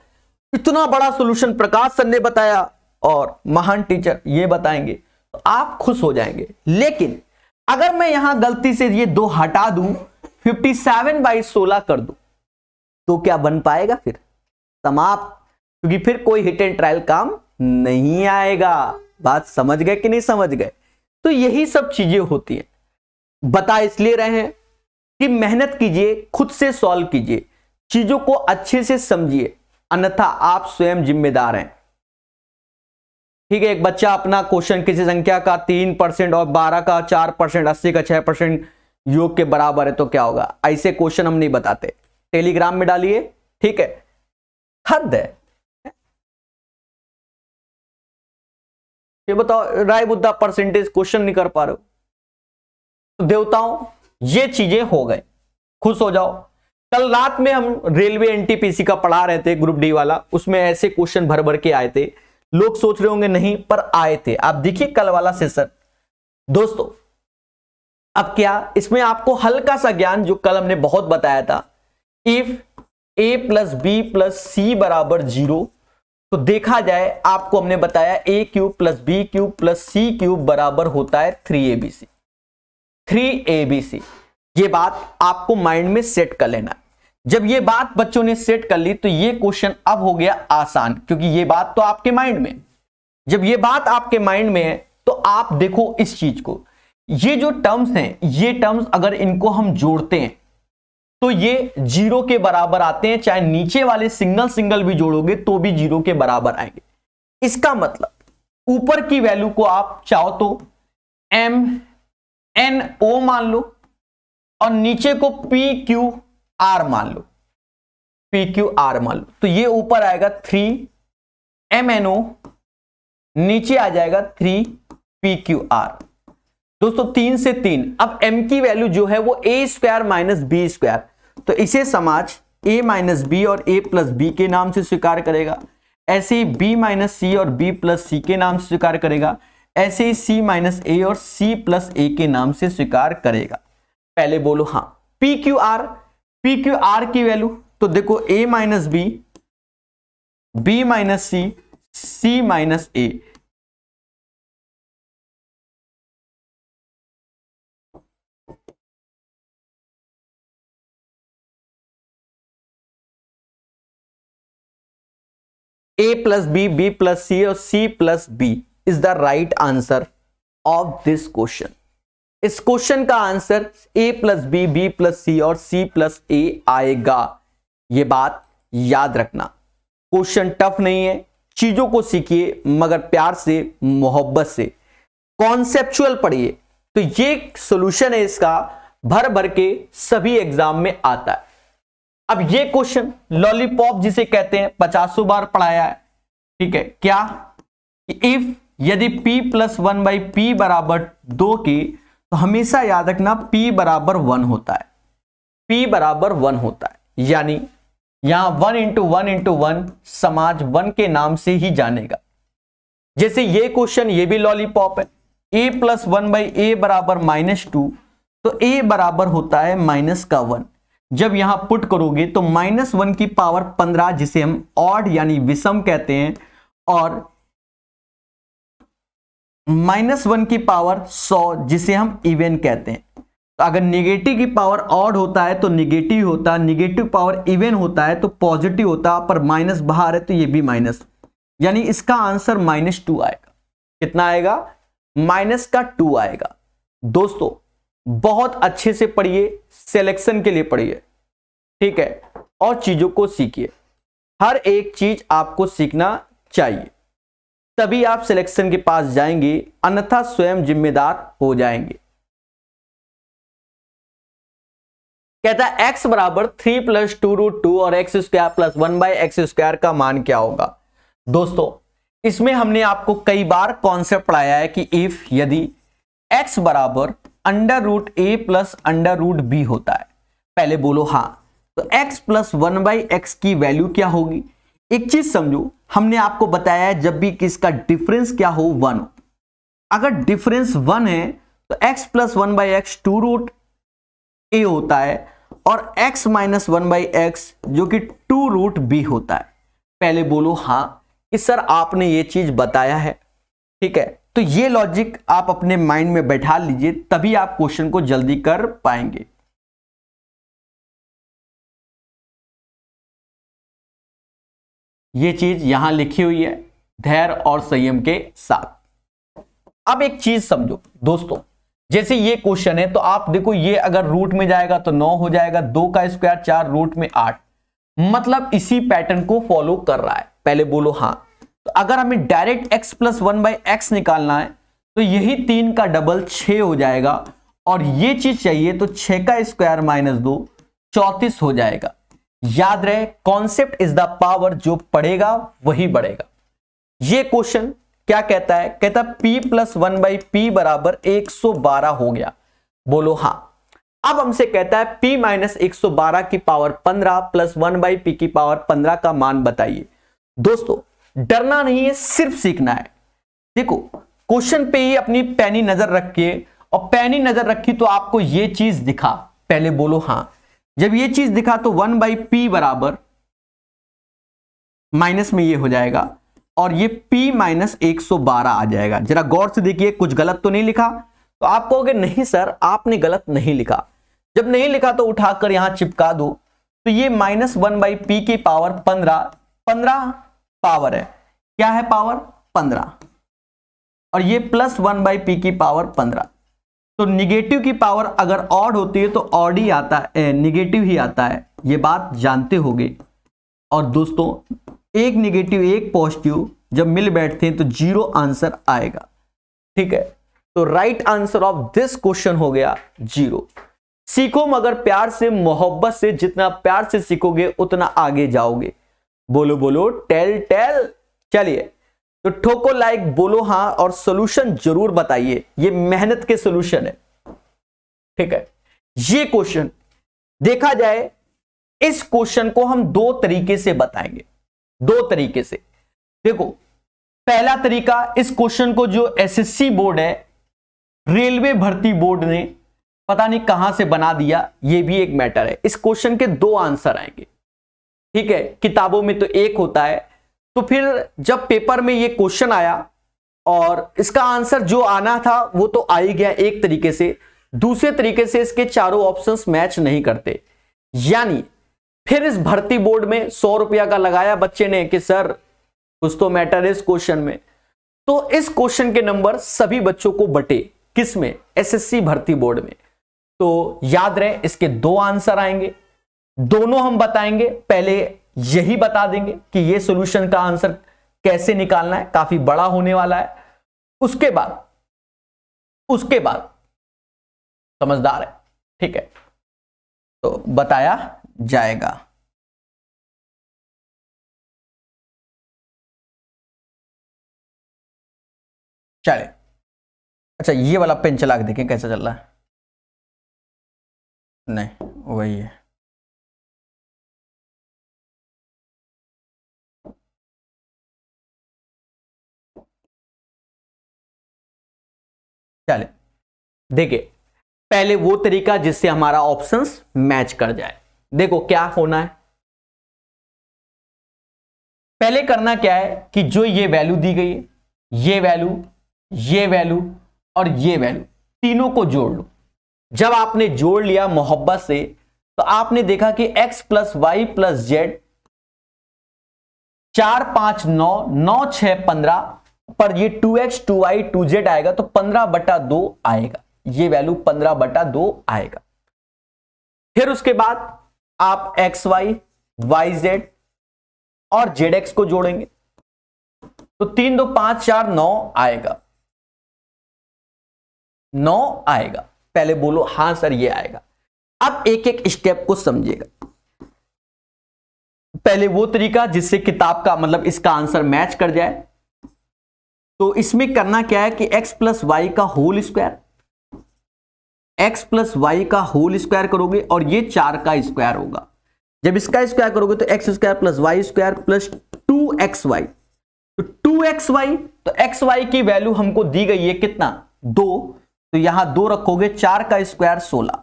इतना बड़ा सॉल्यूशन प्रकाश सर ने बताया और महान टीचर ये बताएंगे, तो आप खुश हो जाएंगे। लेकिन अगर मैं यहां गलती से ये 2 हटा दूं, 57/16 कर दूं, तो क्या बन पाएगा? फिर समाप्त, क्योंकि फिर कोई हिट एंड ट्रायल काम नहीं आएगा। बात समझ गए कि नहीं समझ गए? तो यही सब चीजें होती हैं। बता इसलिए रहे हैं कि मेहनत कीजिए, खुद से सॉल्व कीजिए, चीजों को अच्छे से समझिए, अन्यथा आप स्वयं जिम्मेदार हैं। ठीक है, एक बच्चा अपना क्वेश्चन किसी संख्या का 3% और 12 का 4%, 80 का 6% योग के बराबर है तो क्या होगा, ऐसे क्वेश्चन हम नहीं बताते। टेलीग्राम में डालिए, ठीक है, हद है। ये बताओ राय बुद्धा परसेंटेज क्वेश्चन नहीं कर पा रहे हो, तो देवताओं ये चीजें हो गए, खुश हो जाओ। कल रात में हम रेलवे एनटीपीसी का पढ़ा रहे थे, ग्रुप डी वाला, उसमें ऐसे क्वेश्चन भर भर के आए थे। लोग सोच रहे होंगे नहीं, पर आए थे। आप देखिए कल वाला सेशन दोस्तों। अब क्या इसमें आपको हल्का सा ज्ञान जो कल हमने बहुत बताया था, इफ a + b + c बराबर 0, तो देखा जाए आपको हमने बताया a³ + b³ + c³ बराबर होता है 3abc। 3abc, ये बात आपको माइंड में सेट कर लेना। जब ये बात बच्चों ने सेट कर ली तो ये क्वेश्चन अब हो गया आसान, क्योंकि ये बात तो आपके माइंड में। जब ये बात आपके माइंड में है तो आप देखो इस चीज को, ये जो टर्म्स हैं, ये टर्म्स अगर इनको हम जोड़ते हैं तो ये 0 के बराबर आते हैं। चाहे नीचे वाले सिंगल सिंगल भी जोड़ोगे तो भी 0 के बराबर आएंगे। इसका मतलब ऊपर की वैल्यू को आप चाहो तो MnO मान लो और नीचे को PQR मान लो, PQR मान लो, तो ये ऊपर आएगा 3MnO, नीचे आ जाएगा 3PQR। दोस्तों 3 से 3, अब m की वैल्यू जो है वो a square minus B square, तो इसे समाज a माइनस बी और a प्लस बी के नाम से स्वीकार करेगा, ऐसे ही b माइनस सी और b प्लस सी के नाम से स्वीकार करेगा, ऐसे ही c माइनस ए और c प्लस ए के नाम से स्वीकार करेगा। पहले बोलो हाँ, PQR की वैल्यू तो देखो a minus B, b minus C, c minus A, a plus B, B plus C और c plus B is the right answer of this question. इस क्वेश्चन का answer a plus B, B plus C और c plus ए आएगा। ये बात याद रखना, question tough नहीं है, चीजों को सीखिए मगर प्यार से, मोहब्बत से, कॉन्सेप्चुअल पढ़िए, तो ये सॉल्यूशन है इसका, भर भर के सभी एग्जाम में आता है। अब ये क्वेश्चन लॉलीपॉप जिसे कहते हैं 50 बार पढ़ाया है, ठीक है, क्या इफ यदि p प्लस 1/p बराबर 2 की, तो हमेशा याद रखना p बराबर 1 होता है, p बराबर 1 होता है, यानी यहां 1 इंटू 1 इंटू 1 समाज 1 के नाम से ही जानेगा। जैसे ये क्वेश्चन, ये भी लॉलीपॉप है, a प्लस 1/a बराबर -2, तो a बराबर होता है -1। जब यहां पुट करोगे तो -1 की पावर 15 जिसे हम ऑड यानी विषम कहते हैं, और -1 की पावर 100 जिसे हम इवन कहते हैं। तो अगर निगेटिव की पावर ऑड होता है तो निगेटिव होता, निगेटिव पावर इवन होता है तो पॉजिटिव होता, पर माइनस बाहर है तो ये भी माइनस, यानी इसका आंसर -2 आएगा। कितना आएगा? -2 आएगा। दोस्तों बहुत अच्छे से पढ़िए, सिलेक्शन के लिए पढ़िए, ठीक है, और चीजों को सीखिए। हर एक चीज आपको सीखना चाहिए, तभी आप सिलेक्शन के पास जाएंगे, अन्यथा स्वयं जिम्मेदार हो जाएंगे। कहता है x बराबर 3 + 2√2 और x square plus 1/x square का मान क्या होगा। दोस्तों इसमें हमने आपको कई बार कॉन्सेप्ट पढ़ाया है कि इफ यदि x बराबर √a प्लस √b होता है, पहले बोलो हाँ, तो x प्लस 1/x की वैल्यू क्या होगी। एक चीज समझो, हमने आपको बताया है जब भी किसका डिफरेंस क्या हो 1 हो, अगर डिफरेंस 1 है तो x प्लस 1/x 2√a होता है और x माइनस 1/x जो कि 2√b होता है। पहले बोलो हाँ कि सर आपने ये चीज बताया है, ठीक है, तो ये लॉजिक आप अपने माइंड में बैठा लीजिए, तभी आप क्वेश्चन को जल्दी कर पाएंगे। ये चीज यहां लिखी हुई है धैर्य और संयम के साथ। अब एक चीज समझो दोस्तों, जैसे ये क्वेश्चन है तो आप देखो, ये अगर रूट में जाएगा तो 9 हो जाएगा, 2 का स्क्वायर 4, रूट में 8, मतलब इसी पैटर्न को फॉलो कर रहा है। पहले बोलो हाँ, तो अगर हमें डायरेक्ट x प्लस 1/x निकालना है तो यही 3 का डबल 6 हो जाएगा, और ये चीज चाहिए तो 6 का स्क्वायर -2 34 हो जाएगा। याद रहे, कॉन्सेप्ट इज द पावर, जो पढ़ेगा वही बढ़ेगा। ये क्वेश्चन क्या कहता है, कहता p प्लस 1/p बराबर 112 हो गया। बोलो हाँ। अब हमसे कहता है p माइनस 112 की पावर 15 प्लस 1/p की पावर 15 का मान बताइए। दोस्तों डरना नहीं है, सिर्फ सीखना है। देखो क्वेश्चन पे ही अपनी पैनी नजर रखिए, और पैनी नजर रखी तो आपको ये चीज दिखा। पहले बोलो हाँ, जब ये चीज दिखा तो 1/p बराबर माइनस में ये हो जाएगा, और ये p माइनस 112 आ जाएगा। जरा गौर से देखिए, कुछ गलत तो नहीं लिखा। तो आप कहोगे नहीं सर आपने गलत नहीं लिखा। जब नहीं लिखा तो उठाकर यहां चिपका दो, तो ये -1/p की पावर 15 पावर है, क्या है पावर 15, और ये प्लस 1/p की पावर 15। तो निगेटिव की पावर अगर ऑड होती है तो ऑड ही आता है, निगेटिव ही आता है, ये बात जानते होंगे। और दोस्तों एक निगेटिव एक पॉजिटिव जब मिल बैठते हैं तो 0 आंसर आएगा, ठीक है। तो right answer of this question हो गया 0। सीखो मगर प्यार से, मोहब्बत से, जितना प्यार से सीखोगे उतना आगे जाओगे। बोलो बोलो टेल टेल। चलिए तो ठोको लाइक, बोलो हां और सॉल्यूशन जरूर बताइए। ये मेहनत के सॉल्यूशन है, ठीक है। ये क्वेश्चन देखा जाए, इस क्वेश्चन को हम दो तरीके से बताएंगे, दो तरीके से। देखो पहला तरीका, इस क्वेश्चन को जो एसएससी बोर्ड है, रेलवे भर्ती बोर्ड ने पता नहीं कहां से बना दिया, ये भी एक मैटर है। इस क्वेश्चन के दो आंसर आएंगे, ठीक है। किताबों में तो एक होता है, तो फिर जब पेपर में ये क्वेश्चन आया और इसका आंसर जो आना था वो तो आ ही गया एक तरीके से, दूसरे तरीके से इसके चारों ऑप्शंस मैच नहीं करते। यानी फिर इस भर्ती बोर्ड में 100 रुपया का लगाया बच्चे ने कि सर कुछ तो मैटर है इस क्वेश्चन में, तो इस क्वेश्चन के नंबर सभी बच्चों को बटे, किस में, एसएससी भर्ती बोर्ड में। तो याद रहे इसके दो आंसर आएंगे, दोनों हम बताएंगे। पहले यही बता देंगे कि ये सॉल्यूशन का आंसर कैसे निकालना है, काफी बड़ा होने वाला है। उसके बाद समझदार है, ठीक है, तो बताया जाएगा। चले, अच्छा ये वाला पेन चला के देखें कैसा चल रहा है। नहीं वही है, चले देखिए पहले वो तरीका जिससे हमारा ऑप्शंस मैच कर जाए। देखो क्या होना है, पहले करना क्या है कि जो ये वैल्यू दी गई है, ये वैल्यू और ये वैल्यू, तीनों को जोड़ लो। जब आपने जोड़ लिया मोहब्बत से, तो आपने देखा कि x plus Y plus Z 4 5 9 9 6 15 पर ये 2x 2y 2z आएगा, तो 15/2 आएगा। ये वैल्यू 15/2 आएगा। फिर उसके बाद आप एक्स वाई वाई जेड और जेड एक्स को जोड़ेंगे, तो 3 2 5 4 9 आएगा, 9 आएगा। पहले बोलो हां सर ये आएगा। अब एक एक स्टेप को समझिएगा। पहले वो तरीका जिससे किताब का मतलब इसका आंसर मैच कर जाए, तो इसमें करना क्या है कि x प्लस वाई का whole square, x plus Y का होल स्क्वायर करोगे और ये 4 का स्क्वायर होगा। जब इसका स्क्वायर करोगे तो X square plus Y square plus 2xy, तो 2xy, तो xy की वैल्यू हमको दी गई है कितना, 2, तो यहां 2 रखोगे, 4 का स्क्वायर 16,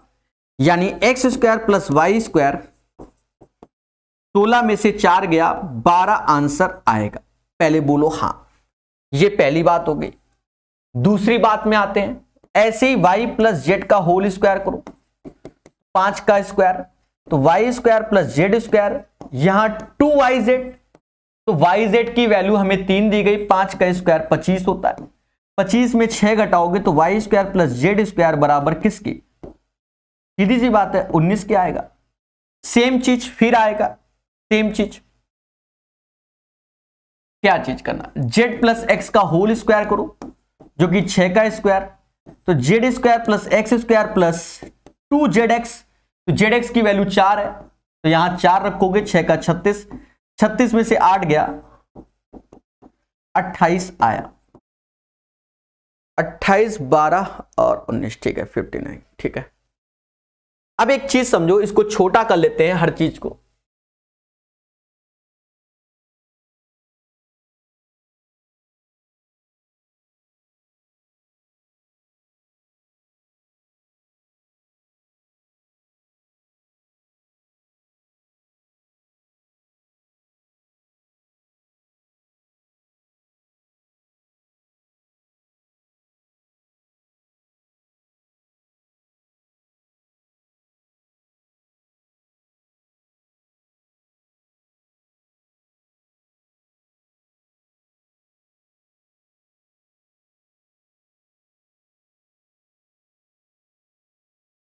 यानी X square plus Y square 16 में से 4 गया 12 आंसर आएगा। पहले बोलो हां, ये पहली बात हो गई। दूसरी बात में आते हैं, ऐसे ही y प्लस जेड का होल स्क्वायर करो, 5 का स्क्वायर, तो Y square plus Z square, यहां 2yz, तो yz की वैल्यू हमें 3 दी गई, 5 का स्क्वायर 25 होता है, 25 में 6 घटाओगे तो Y square plus Z square बराबर किसकी, सीधी सी बात है 19 के आएगा। सेम चीज फिर आएगा, सेम चीज, क्या चीज करना, जेड प्लस एक्स का होल स्क्वायर करो जो कि 6 का स्क्वायर, तो Z square plus x square plus 2zx, तो जेड की वैल्यू 4 है, तो यहां 4 रखोगे, 6 का 36, 36 में से 8 गया 28 आया, 28 12 और 19, ठीक है 59, ठीक है। अब एक चीज समझो, इसको छोटा कर लेते हैं हर चीज को।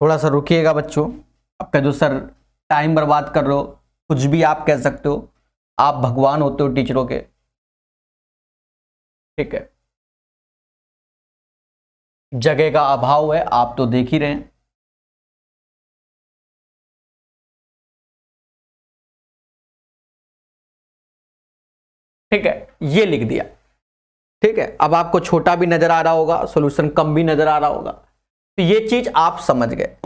थोड़ा सा रुकिएगा बच्चों, आपका जो सर टाइम बर्बाद कर रहे हो, कुछ भी आप कह सकते हो, आप भगवान होते हो टीचरों के, ठीक है। जगह का अभाव है, आप तो देख ही रहे हैं। ठीक है, ये लिख दिया। ठीक है, अब आपको छोटा भी नजर आ रहा होगा, सॉल्यूशन कम भी नजर आ रहा होगा, तो ये चीज आप समझ गए।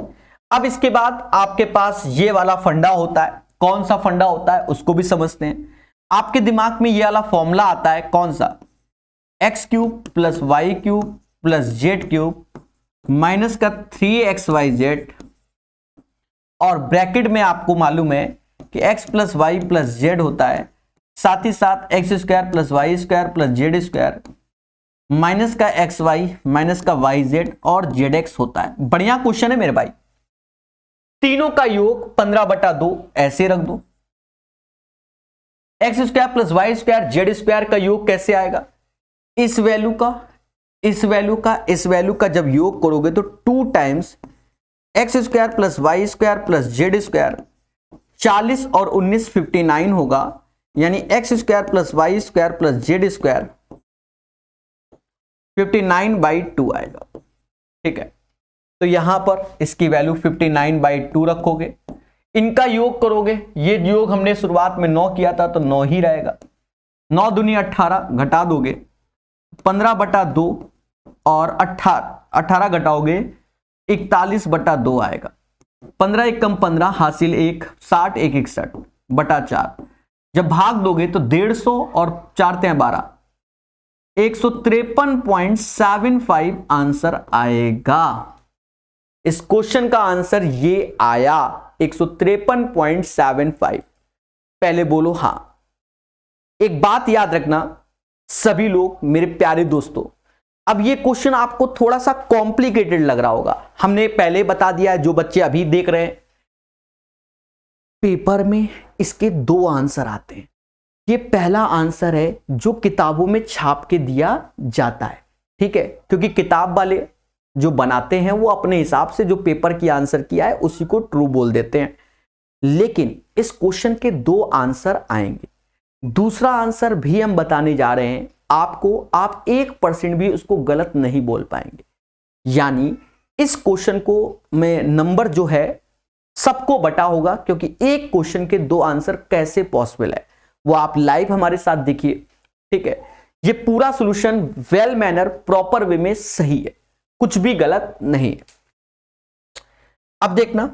अब इसके बाद आपके पास ये वाला फंडा होता है। कौन सा फंडा होता है उसको भी समझते हैं। आपके दिमाग में ये वाला फॉर्मूला आता है, कौन सा? X cube plus Y cube plus Z cube minus का 3xyz, और ब्रैकेट में आपको मालूम है कि x plus Y plus Z होता है, साथ ही साथ X square plus Y square plus Z square minus का एक्स वाई माइनस का वाई जेड और जेड एक्स होता है। बढ़िया क्वेश्चन है मेरे भाई। तीनों का योग 15/2 ऐसे रख दो। X square plus Y square Z square का योग कैसे आएगा? इस वैल्यू का इस वैल्यू का इस वैल्यू का जब योग करोगे तो 2 times x square plus Y square plus Z square, 40 और 19 59 होगा, यानी X square plus Y square plus Z square 59/2 आएगा। ठीक है, तो यहां पर इसकी वैल्यू 59/2 रखोगे, इनका योग करोगे, ये योग हमने शुरुआत में 9 किया था तो 9 ही रहेगा। 9 दूनी 18, घटा दोगे 15/2 और 18 घटाओगे 41/2 आएगा। 15 एक कम 15 हासिल 1, 60 1 61/4। जब भाग दोगे तो 150 और 4 × 12 153.75 आंसर आएगा। इस क्वेश्चन का आंसर ये आया 153.75। पहले बोलो हां। एक बात याद रखना सभी लोग, मेरे प्यारे दोस्तों, अब ये क्वेश्चन आपको थोड़ा सा कॉम्प्लिकेटेड लग रहा होगा। हमने पहले बता दिया है, जो बच्चे अभी देख रहे हैं, पेपर में इसके 2 आंसर आते हैं। ये पहला आंसर है जो किताबों में छाप के दिया जाता है। ठीक है, क्योंकि किताब वाले जो बनाते हैं वो अपने हिसाब से जो पेपर की आंसर किया है उसी को ट्रू बोल देते हैं। लेकिन इस क्वेश्चन के 2 आंसर आएंगे। दूसरा आंसर भी हम बताने जा रहे हैं आपको, आप 1% भी उसको गलत नहीं बोल पाएंगे। यानी इस क्वेश्चन को में नंबर जो है सबको बटा होगा, क्योंकि एक क्वेश्चन के 2 आंसर कैसे पॉसिबल है वो आप लाइव हमारे साथ देखिए। ठीक है, ये पूरा solution well manner proper way में सही है, कुछ भी गलत नहीं है। अब देखना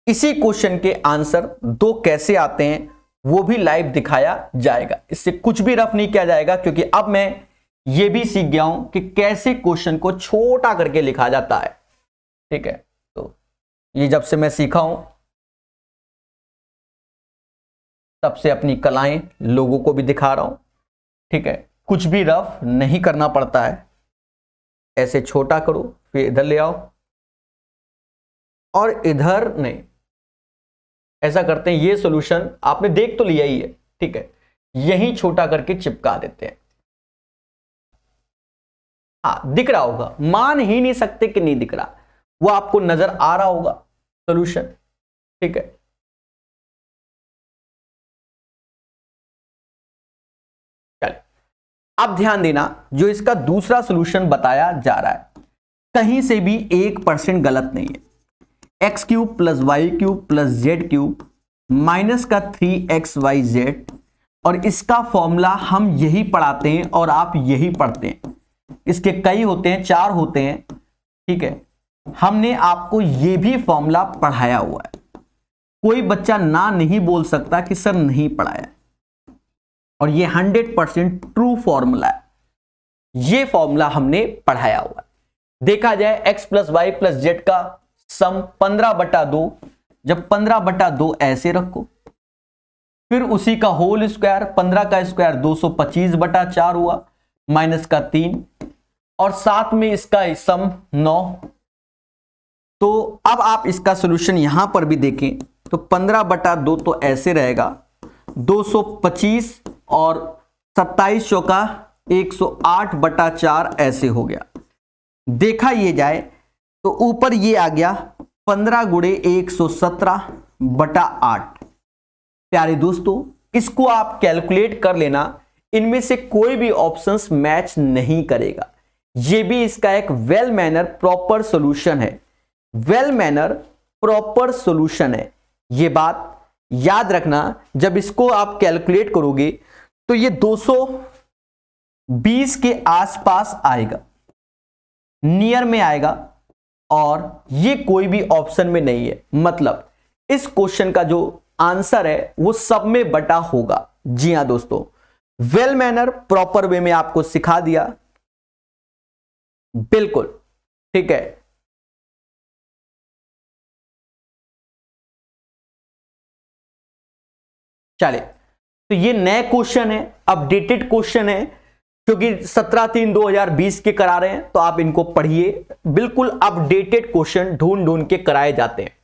इसी क्वेश्चन के आंसर 2 कैसे आते हैं वो भी लाइव दिखाया जाएगा। इससे कुछ भी रफ नहीं किया जाएगा, क्योंकि अब मैं ये भी सीख गया हूं कि कैसे क्वेश्चन को छोटा करके लिखा जाता है। ठीक है, तो ये जब से मैं सीखा हूं तब से अपनी कलाएं लोगों को भी दिखा रहा हूं। ठीक है, कुछ भी रफ नहीं करना पड़ता है, ऐसे छोटा करो फिर इधर ले आओ और इधर नहीं, ऐसा करते हैं। ये सॉल्यूशन आपने देख तो लिया ही है। ठीक है, यहीं छोटा करके चिपका देते हैं। हाँ, दिख रहा होगा, मान ही नहीं सकते कि नहीं दिख रहा, वो आपको नजर आ रहा होगा सॉल्यूशन। ठीक है, चलिए अब ध्यान देना, जो इसका दूसरा सॉल्यूशन बताया जा रहा है कहीं से भी 1% गलत नहीं है। X cube plus Y cube plus Z cube minus का 3xyz, और इसका फॉर्मूला हम यही पढ़ाते हैं और आप यही पढ़ते हैं। इसके कई होते हैं, 4 होते हैं। ठीक है, हमने आपको ये भी फॉर्मूला पढ़ाया हुआ है। कोई बच्चा ना नहीं बोल सकता कि सर नहीं पढ़ाया, और ये 100% ट्रू फॉर्मूला है। ये फॉर्मूला हमने पढ़ाया हुआ है। देखा जाए x plus Y plus Z का सम 15/2, जब 15/2 ऐसे रखो, फिर उसी का होल स्क्वायर, 15 का स्क्वायर 225/4 हुआ, माइनस का 3, और साथ में इसका सम 9। तो अब आप इसका सॉल्यूशन यहां पर भी देखें तो 15/2 तो ऐसे रहेगा, 225 और 27 चौका 108/4 ऐसे हो गया। देखा ये जाए तो ऊपर ये आ गया 15 गुणे 117/8। प्यारे दोस्तों, इसको आप कैलकुलेट कर लेना, इनमें से कोई भी ऑप्शंस मैच नहीं करेगा। ये भी इसका एक वेल मैनर प्रॉपर सॉल्यूशन है, वेल मैनर प्रॉपर सॉल्यूशन है। ये बात याद रखना, जब इसको आप कैलकुलेट करोगे तो ये 220 के आसपास आएगा, नियर में आएगा, और ये कोई भी ऑप्शन में नहीं है। मतलब इस क्वेश्चन का जो आंसर है वो सब में बटा होगा। जी हां दोस्तों, वेल मैनर प्रॉपर वे में आपको सिखा दिया, बिल्कुल ठीक है। चलिए, तो ये नए क्वेश्चन है, अपडेटेड क्वेश्चन है, क्योंकि 17/3/2020 के करा रहे हैं, तो आप इनको पढ़िए, बिल्कुल अपडेटेड क्वेश्चन ढूंढ ढूंढ के कराए जाते हैं।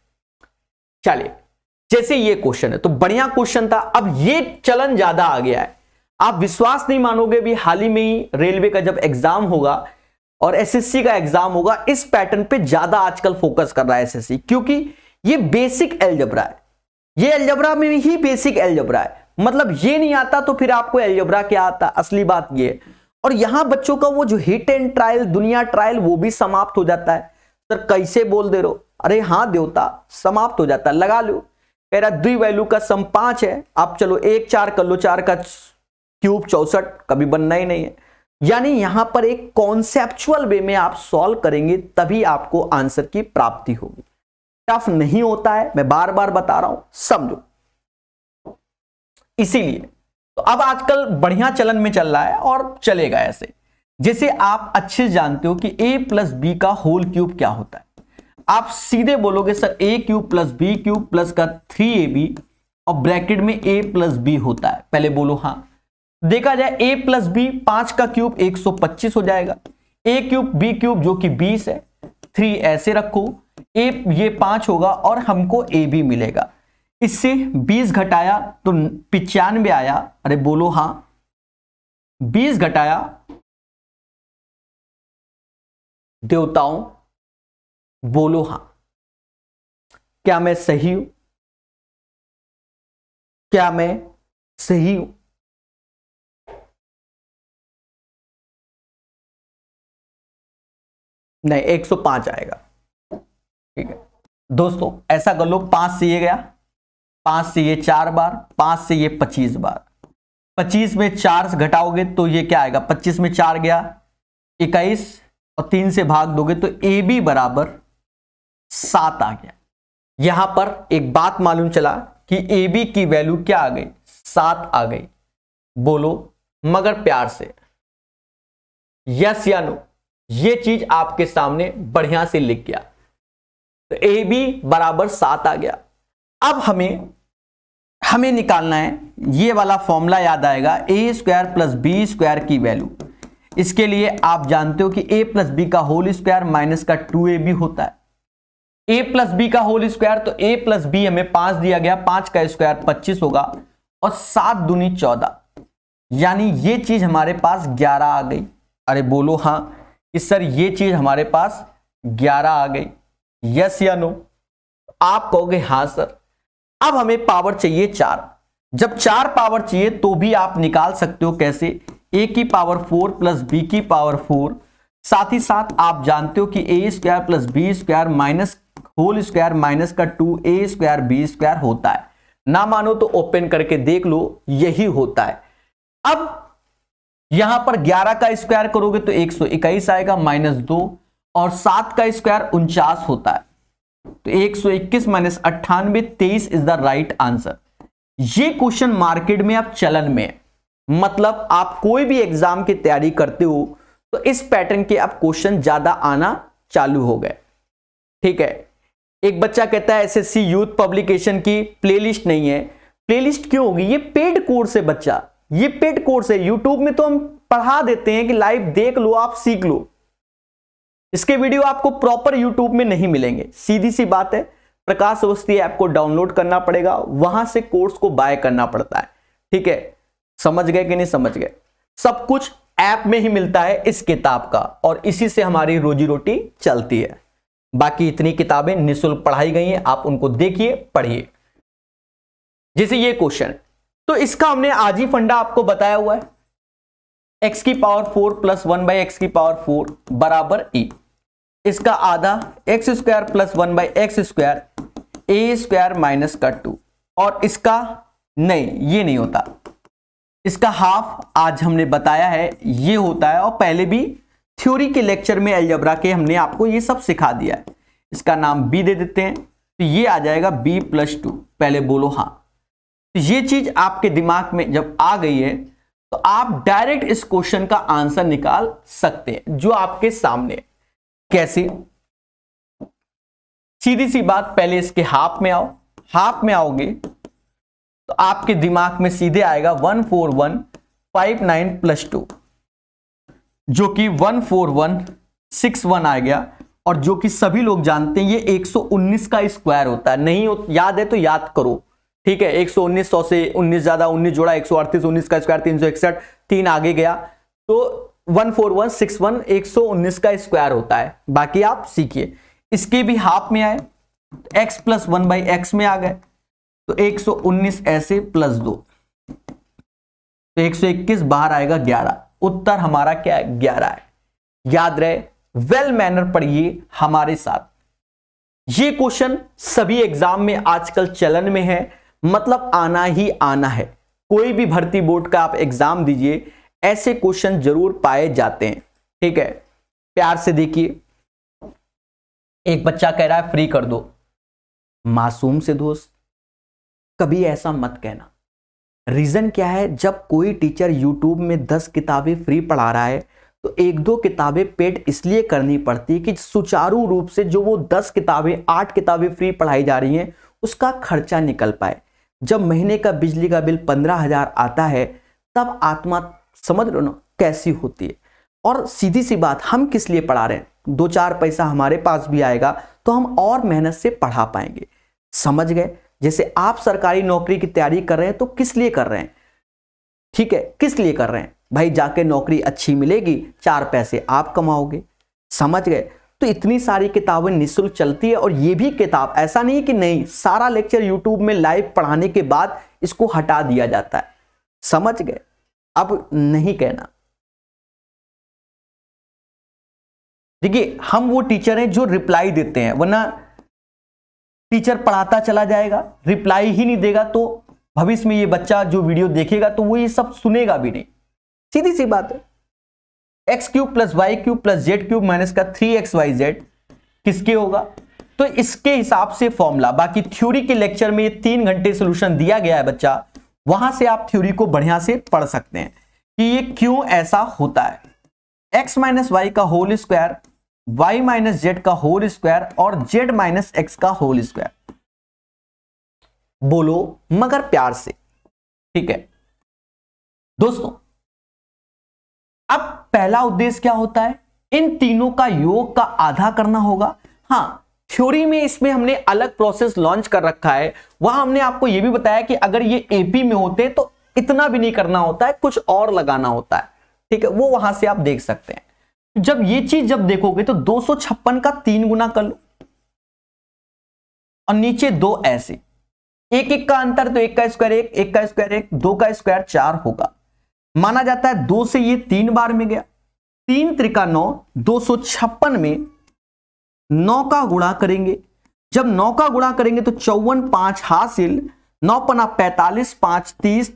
चलिए, जैसे ये क्वेश्चन है तो बढ़िया क्वेश्चन था, अब ये चलन ज्यादा आ गया है। आप विश्वास नहीं मानोगे, भी हाल ही में ही रेलवे का जब एग्जाम होगा और एसएससी का एग्जाम होगा, इस पैटर्न पे ज्यादा आजकल फोकस कर रहा है एसएससी, क्योंकि ये बेसिक अलजेब्रा है, ये अलजेब्रा में ही बेसिक अलजेब्रा है। मतलब ये नहीं आता तो फिर आपको अलजेब्रा क्या आता, असली बात ये है। और यहां बच्चों का वो जो हिट एंड ट्रायल, दुनिया ट्रायल, वो भी समाप्त हो जाता है। सर कैसे बोल दे रहे हो, अरे हाँ देवता, समाप्त हो जाता है, लगा लो। कह रहा द्वि वैल्यू का सम 5 है, आप चलो 1 4 कर लो, 4 का क्यूब 64, कभी बनना ही नहीं है। यानी यहां पर एक कॉन्सेप्चुअल वे में आप सॉल्व करेंगे तभी आपको आंसर की प्राप्ति होगी। टफ नहीं होता है, मैं बार बार बता रहा हूं, समझो। इसीलिए तो अब आजकल बढ़िया चलन में चल रहा है और चलेगा ऐसे। जैसे आप अच्छे जानते हो कि a प्लस बी का होल क्यूब क्या होता है, आप सीधे बोलोगे sir a cube plus B cube plus का 3ab और ब्रैकेट में a प्लस बी होता है। पहले बोलो हाँ। देखा जाए a प्लस बी, 5 का क्यूब 125 हो जाएगा, a क्यूब बी क्यूब जो कि 20 है, 3 ऐसे रखो, a ये 5 होगा और हमको a b मिलेगा। इससे 20 घटाया तो 95 आया, अरे बोलो हाँ। 20 घटाया देवताओं, बोलो हाँ। क्या मैं सही हूं, क्या मैं सही हूं? नहीं, 105 आएगा, ठीक है दोस्तों। ऐसा कर लो, 5 से ये गया, 5 से ये 4 बार, 5 से ये 25 बार, 25 में 4 से घटाओगे तो ये क्या आएगा, 25 में 4 गया 21 और 3 से भाग दोगे तो ए बी बराबर 7 आ गया। यहां पर एक बात मालूम चला कि ए बी की वैल्यू क्या आ गई, 7 आ गई। बोलो मगर प्यार से, यस या नो। ये चीज आपके सामने बढ़िया से लिख गया, तो ए बी बराबर 7 आ गया। अब हमें निकालना है, ये वाला फॉर्मूला याद आएगा, ए स्क्वायर प्लस बी स्क्वायर की वैल्यू। इसके लिए आप जानते हो कि a प्लस बी का होल स्क्वायर माइनस का 2ab होता है। a प्लस बी का होल स्क्वायर, तो a प्लस बी हमें 5 दिया गया, 5 का स्क्वायर 25 होगा और 7 दूनी 14, यानी ये चीज हमारे पास 11 आ गई। अरे बोलो हाँ कि सर ये चीज हमारे पास 11 आ गई, यस या नो? आप कहोगे हाँ सर। अब हमें पावर चाहिए 4। जब 4 पावर चाहिए तो भी आप निकाल सकते हो, कैसे, a की पावर 4 प्लस बी की पावर 4, साथ ही साथ आप जानते हो कि a square plus B square minus whole square minus का 2a स्क्वायर बी स्क्वायर होता है। ना मानो तो ओपन करके देख लो, यही होता है। अब यहां पर 11 का स्क्वायर करोगे तो 121 आएगा माइनस 2, और 7 का स्क्वायर 49 होता है, तो 121 minus 98, 23 is the right answer. ये क्वेश्चन मार्केट में अब चलन में है, मतलब आप कोई भी एग्जाम की तैयारी करते हो तो इस पैटर्न के अब क्वेश्चन ज्यादा आना चालू हो गए, ठीक है। एक बच्चा कहता है एसएससी यूथ पब्लिकेशन की प्लेलिस्ट नहीं है। प्लेलिस्ट क्यों होगी, ये पेड कोर्स है बच्चा, ये पेड कोर्स है। यूट्यूब में तो हम पढ़ा देते हैं कि लाइव देख लो, आप सीख लो। इसके वीडियो आपको प्रॉपर यूट्यूब में नहीं मिलेंगे, सीधी सी बात है। प्रकाश अवस्थी ऐप को डाउनलोड करना पड़ेगा, वहां से कोर्स को बाय करना पड़ता है, ठीक है। समझ गए कि नहीं समझ गए? सब कुछ ऐप में ही मिलता है इस किताब का, और इसी से हमारी रोजी रोटी चलती है। बाकी इतनी किताबें निःशुल्क पढ़ाई गई हैं, आप उनको देखिए, पढ़िए। जैसे ये क्वेश्चन, तो इसका हमने आज ही फंडा आपको बताया हुआ है। x की पावर 4 प्लस 1 बाई एक्स की पावर 4 बराबर ए। इसका आधा x square plus 1 by X square A square minus का 2, और इसका नहीं, ये नहीं होता, इसका हाफ आज हमने बताया है ये होता है, और पहले भी थ्योरी के लेक्चर में अलजेब्रा के हमने आपको ये सब सिखा दिया है। इसका नाम b दे देते हैं, तो ये आ जाएगा b प्लस 2। पहले बोलो हाँ। तो ये चीज आपके दिमाग में जब आ गई है तो आप डायरेक्ट इस क्वेश्चन का आंसर निकाल सकते हैं जो आपके सामने। कैसे? सीधी सी बात, पहले इसके हाफ में आओ। हाफ में आओगे तो आपके दिमाग में सीधे आएगा 14159 प्लस 2, जो कि 14161 आ गया, और जो कि सभी लोग जानते हैं ये 119 का स्क्वायर होता है। नहीं याद है तो याद करो, ठीक है। 119, 100 से 19 ज्यादा 19 जोड़ा 138, 19 का स्क्वायर 361, 3 आगे गया तो 14161 119 का स्क्वायर होता है। बाकी आप सीखिए। इसके भी हाफ में आए, x प्लस 1 बाई एक्स में आ गए तो 119 ऐसे प्लस 2 तो 121 बाहर आएगा 11। उत्तर हमारा क्या है? 11 है। याद रहे, वेल मैनर पढ़िए हमारे साथ। ये क्वेश्चन सभी एग्जाम में आजकल चलन में है, मतलब आना ही आना है। कोई भी भर्ती बोर्ड का आप एग्जाम दीजिए, ऐसे क्वेश्चन जरूर पाए जाते हैं, ठीक है। प्यार से देखिए, एक बच्चा कह रहा है फ्री कर दो। मासूम से दोस्त, कभी ऐसा मत कहना। रीजन क्या है? जब कोई टीचर YouTube में 10 किताबें फ्री पढ़ा रहा है तो 1-2 किताबें पेड इसलिए करनी पड़ती है कि सुचारू रूप से जो वो 10 किताबें 8 किताबें फ्री पढ़ाई जा रही हैं उसका खर्चा निकल पाए। जब महीने का बिजली का बिल 15,000 आता है तब आत्मा समझ लो ना कैसी होती है। और सीधी सी बात, हम किस लिए पढ़ा रहे हैं? 2-4 पैसा हमारे पास भी आएगा तो हम और मेहनत से पढ़ा पाएंगे। समझ गए? जैसे आप सरकारी नौकरी की तैयारी कर रहे हैं तो किस लिए कर रहे हैं? ठीक है, किस लिए कर रहे हैं? भाई जाके नौकरी अच्छी मिलेगी, 4 पैसे आप कमाओगे। समझ गए? तो इतनी सारी किताबें निःशुल्क चलती है, और ये भी किताब ऐसा नहीं कि नहीं, सारा लेक्चर यूट्यूब में लाइव पढ़ाने के बाद इसको हटा दिया जाता है। समझ गए? अब नहीं कहना। देखिए, हम वो टीचर हैं जो रिप्लाई देते हैं, वरना टीचर पढ़ाता चला जाएगा, रिप्लाई ही नहीं देगा तो भविष्य में ये बच्चा जो वीडियो देखेगा तो वो ये सब सुनेगा भी नहीं। सीधी सी बात है। X cube plus Y cube plus Z cube minus का 3xyz किसके होगा? तो इसके हिसाब से फॉर्मूला। बाकी थ्योरी के लेक्चर में ये 3 घंटे सोल्यूशन दिया गया है बच्चा, वहां से आप थ्योरी को बढ़िया से पढ़ सकते हैं कि ये क्यों ऐसा होता है। x माइनस वाई का whole square, y minus z का होल स्क्वायर और z माइनस एक्स का होल स्क्वायर। बोलो मगर प्यार से, ठीक है दोस्तों। अब पहला उद्देश्य क्या होता है? इन तीनों का योग का आधा करना होगा। हाँ, थ्योरी में इसमें हमने अलग प्रोसेस लॉन्च कर रखा है। वहां हमने आपको यह भी बताया कि अगर ये एपी में होते तो इतना भी नहीं करना होता है, कुछ और लगाना होता है, ठीक है। वो वहां से आप देख सकते हैं। जब ये चीज जब देखोगे तो 256 का 3 गुना कर लो और नीचे 2 ऐसे, 1-1 का अंतर तो 1 का स्क्वायर 1, 1 का स्क्वायर 1, 2 का स्क्वायर 4 होगा। माना जाता है 2 से ये 3 बार में गया, 3 त्रिका 9, 256 में 9 का गुणा करेंगे। जब 9 का गुणा करेंगे तो 54 5 हासिल, 9 पना 45 5 30,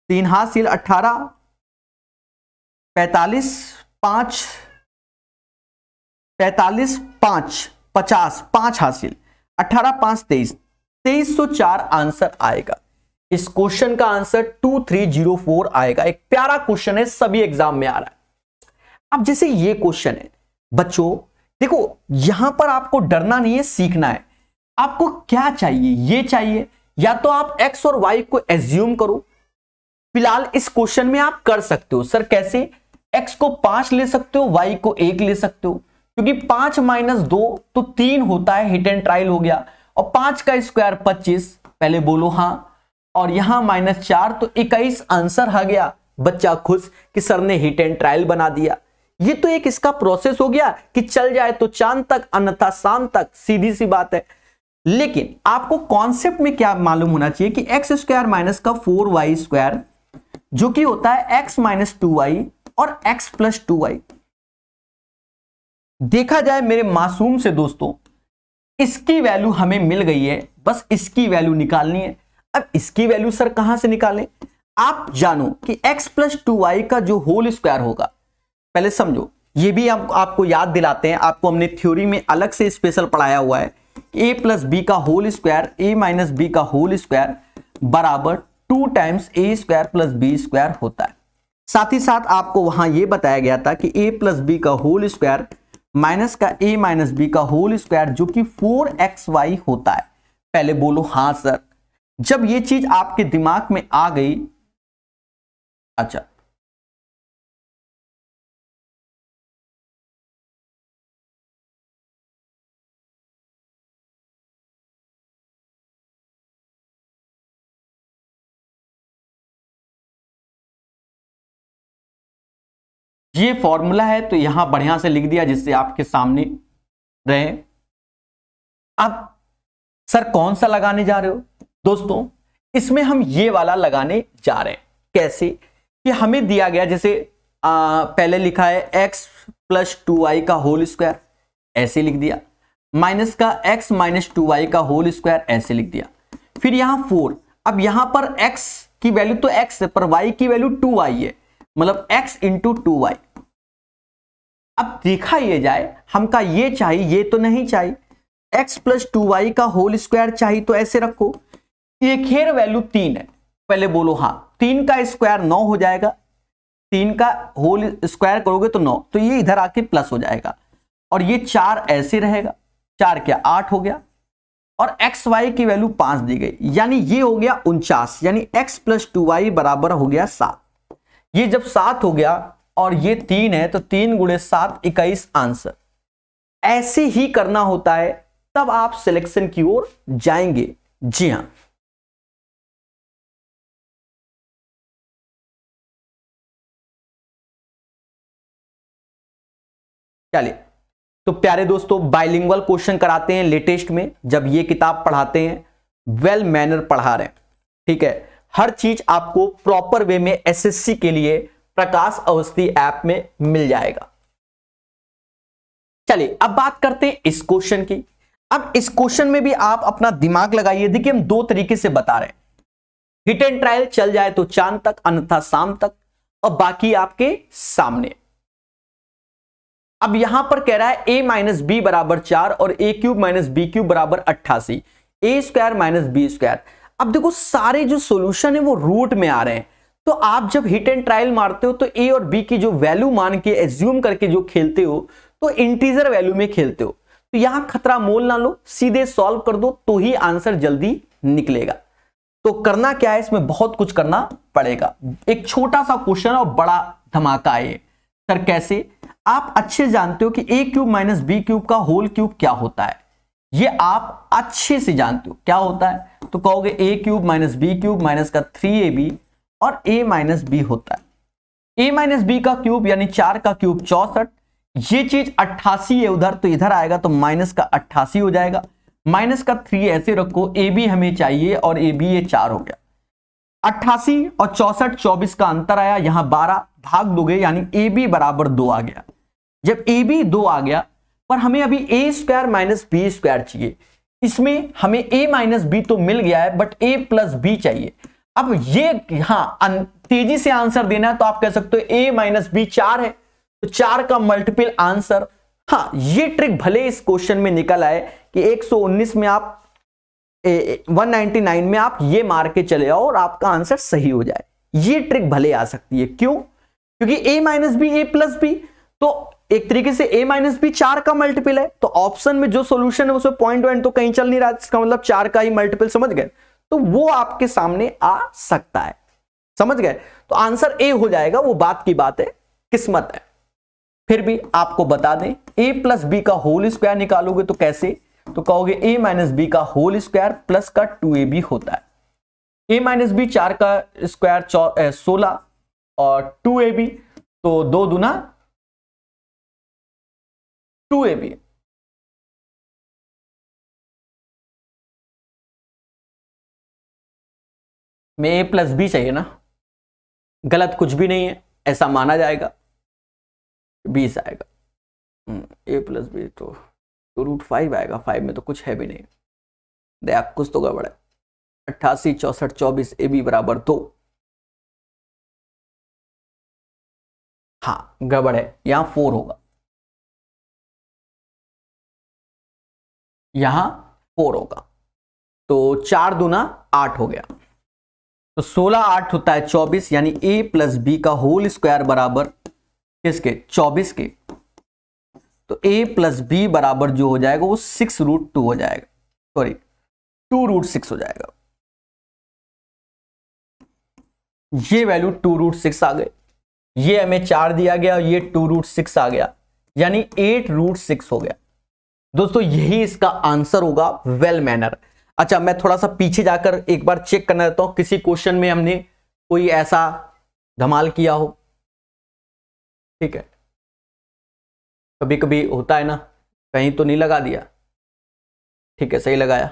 3 हासिल 18, 45 5 45 5 50, 5 हासिल, 18 5 23, 2304 आंसर आएगा। इस क्वेश्चन का आंसर 2304 आएगा। एक प्यारा क्वेश्चन है, सभी एग्जाम में आ रहा है। अब जैसे ये क्वेश्चन है बच्चों, देखो यहां पर आपको डरना नहीं है, सीखना है। आपको क्या चाहिए? ये चाहिए या तो आप x और y को एज्यूम करो। फिलहाल इस क्वेश्चन में आप कर सकते हो। सर कैसे? x को 5 ले सकते हो, y को 1 ले सकते हो, क्योंकि 5 माइनस 2 तो 3 होता है, हिट एंड ट्रायल हो गया। और 5 का स्क्वायर 25, पहले बोलो हाँ। और यहां -4 तो 21 आंसर आ गया। बच्चा खुश कि सर ने हिट एंड ट्रायल बना दिया। ये तो एक इसका प्रोसेस हो गया कि चल जाए तो चांद तक, अन्यथा शाम तक, सीधी सी बात है। लेकिन आपको कॉन्सेप्ट में क्या मालूम होना चाहिए कि x स्क्वायर माइनस का 4y स्क्वायर जो कि होता है x माइनस 2y और x प्लस 2y। देखा जाए मेरे मासूम से दोस्तों, इसकी वैल्यू हमें मिल गई है, बस इसकी वैल्यू निकालनी है। अब इसकी वैल्यू सर कहां से निकालें? आप जानो कि x प्लस 2y का जो होल स्क्वायर होगा, पहले समझो, ये भी आपको याद दिलाते हैं, आपको हमने थ्योरी में अलग से स्पेशल पढ़ाया हुआ है। a प्लस बी का whole square, a minus b का होल स्क्वायर बराबर 2 times a square plus B square होता है। साथ ही साथ आपको वहां यह बताया गया था कि a प्लस बी का होल स्क्वायर माइनस का a माइनस बी का होल स्क्वायर जो कि 4xy होता है। पहले बोलो हां सर। जब ये चीज आपके दिमाग में आ गई, अच्छा ये फॉर्मूला है तो यहां बढ़िया से लिख दिया जिससे आपके सामने रहे। अब सर कौन सा लगाने जा रहे हो? दोस्तों इसमें हम ये वाला लगाने जा रहे हैं। कैसे? कि हमें दिया गया, जैसे पहले लिखा है x प्लस 2y का होल स्क्वायर, ऐसे लिख दिया, माइनस का x माइनस 2y का होल स्क्वायर, ऐसे लिख दिया, फिर यहां 4। अब यहां पर x की वैल्यू तो x है पर y की वैल्यू 2y है, मतलब x इंटू 2y। अब देखा ये जाए, हमका ये चाहिए, ये तो नहीं चाहिए, x प्लस 2y का होल स्क्वायर चाहिए, तो ऐसे रखो। एक हेर वैल्यू 3 है, पहले बोलो हाँ। 3 का स्क्वायर 9 हो जाएगा, 3 का होल स्क्वायर करोगे तो 9, तो ये इधर आके प्लस हो जाएगा, और ये 4 ऐसे रहेगा, 4 क्या 8 हो गया, और एक्स वाई की वैल्यू 5 दी गई, यानी ये हो गया 49, यानी x प्लस 2y बराबर हो गया 7। ये जब 7 हो गया और ये 3 है तो 3 गुणे 7 21 आंसर। ऐसे ही करना होता है, तब आप सिलेक्शन की ओर जाएंगे। जी हां, चलिए तो प्यारे दोस्तों, बाइलिंगुअल क्वेश्चन कराते हैं लेटेस्ट में, जब ये किताब पढ़ाते हैं वेल मैनर पढ़ा रहे हैं, ठीक है। हर चीज आपको प्रॉपर वे में एसएससी के लिए प्रकाश अवस्थी ऐप में मिल जाएगा। चलिए अब बात करते हैं इस क्वेश्चन की। अब इस क्वेश्चन में भी आप अपना दिमाग लगाइए। देखिए हम दो तरीके से बता रहे हैं, हिट एंड ट्रायल चल जाए तो चांद तक, अन्यथा शाम तक, और बाकी आपके सामने। अब यहां पर कह रहा है a माइनस बी बराबर 4 और a cube minus b cube बराबर 88, a square minus B square. अब देखो सारे जो सॉल्यूशन है वो रूट में आ रहे हैं, तो आप जब हिट एंड ट्रायल मारते हो तो a और b की जो वैल्यू मान के एज्यूम करके जो खेलते हो तो इंटीजर वैल्यू में खेलते हो, तो यहां खतरा मोल ना लो, सीधे सॉल्व कर दो तो ही आंसर जल्दी निकलेगा। तो करना क्या है, इसमें बहुत कुछ करना पड़ेगा। एक छोटा सा क्वेश्चन और बड़ा धमाका है। सर कैसे? आप अच्छे जानते हो कि a cube minus b cube का होल क्यूब क्या होता है, ये आप अच्छे से जानते हो क्या होता है। तो कहोगे a cube minus b cube minus का 3ab और a माइनस बी होता है। a माइनस बी का क्यूब यानी 4 का क्यूब 64, ये चीज 88 है उधर, तो इधर आएगा तो माइनस का 88 हो जाएगा, माइनस का 3 ऐसे रखो, ab हमें चाहिए और ab ये 4 हो गया। 88 और 64 24 का अंतर आया, यहां 12 भाग दोगे यानी ab बराबर 2 आ गया। जब ab 2 आ गया, पर हमें अभी a square minus B square चाहिए, इसमें हमें a माइनस बी तो मिल गया है बट a प्लस बी चाहिए। अब ये हाँ तेजी से आंसर देना है तो आप कह सकते हो a माइनस बी 4 है तो 4 का मल्टीपल आंसर। हाँ ये ट्रिक भले इस क्वेश्चन में निकल आए कि 119 में आप 199 में आप ये मार के चले आओ और आपका आंसर सही हो जाए, ये ट्रिक भले आ सकती है। क्यों? क्योंकि a minus b a plus b, तो एक तरीके से a माइनस बी 4 का मल्टीपल है, तो ऑप्शन में जो सॉल्यूशन है उसमें पॉइंट वन तो कहीं चल नहीं रहा, इसका मतलब 4 का ही मल्टीपल, समझ गए? तो वो आपके सामने आ सकता है, समझ गए? तो आंसर a हो जाएगा, वो बात की बात है, किस्मत है। फिर भी आपको बता दें a प्लस बी का होल स्क्वायर निकालोगे तो कैसे? तो कहोगे a माइनस बी का होल स्क्वायर प्लस का 2ab होता है। a माइनस बी 4 का स्क्वायर 16 और 2ab, तो 2 दूना 2ab। में a प्लस बी चाहिए ना, गलत कुछ भी नहीं है, ऐसा माना जाएगा। 20 आएगा। ए प्लस बी तो √5 आएगा, 5 में तो कुछ है भी नहीं। देख कुछ तो गड़बड़ है। 88 64 24 ए बी बराबर 2। हाँ गड़बड़ है, यहां 4 होगा, यहां 4 होगा। तो 4 दूना 8 हो गया। तो 16 8 होता है 24, यानी ए प्लस बी का होल स्क्वायर बराबर किसके? 24 के। तो ए प्लस बी बराबर जो हो जाएगा वो 6√2 हो जाएगा, सॉरी 2√6 हो जाएगा। ये वैल्यू 2√6 आ गए, ये हमें 4 दिया गया और ये 2√6 आ गया, यानी 8√6 हो गया। दोस्तों यही इसका आंसर होगा, वेल मैनर। अच्छा मैं थोड़ा सा पीछे जाकर एक बार चेक करना चाहता हूं, किसी क्वेश्चन में हमने कोई ऐसा धमाल किया हो। ठीक है, कभी कभी होता है ना, कहीं तो नहीं लगा दिया। ठीक है सही लगाया,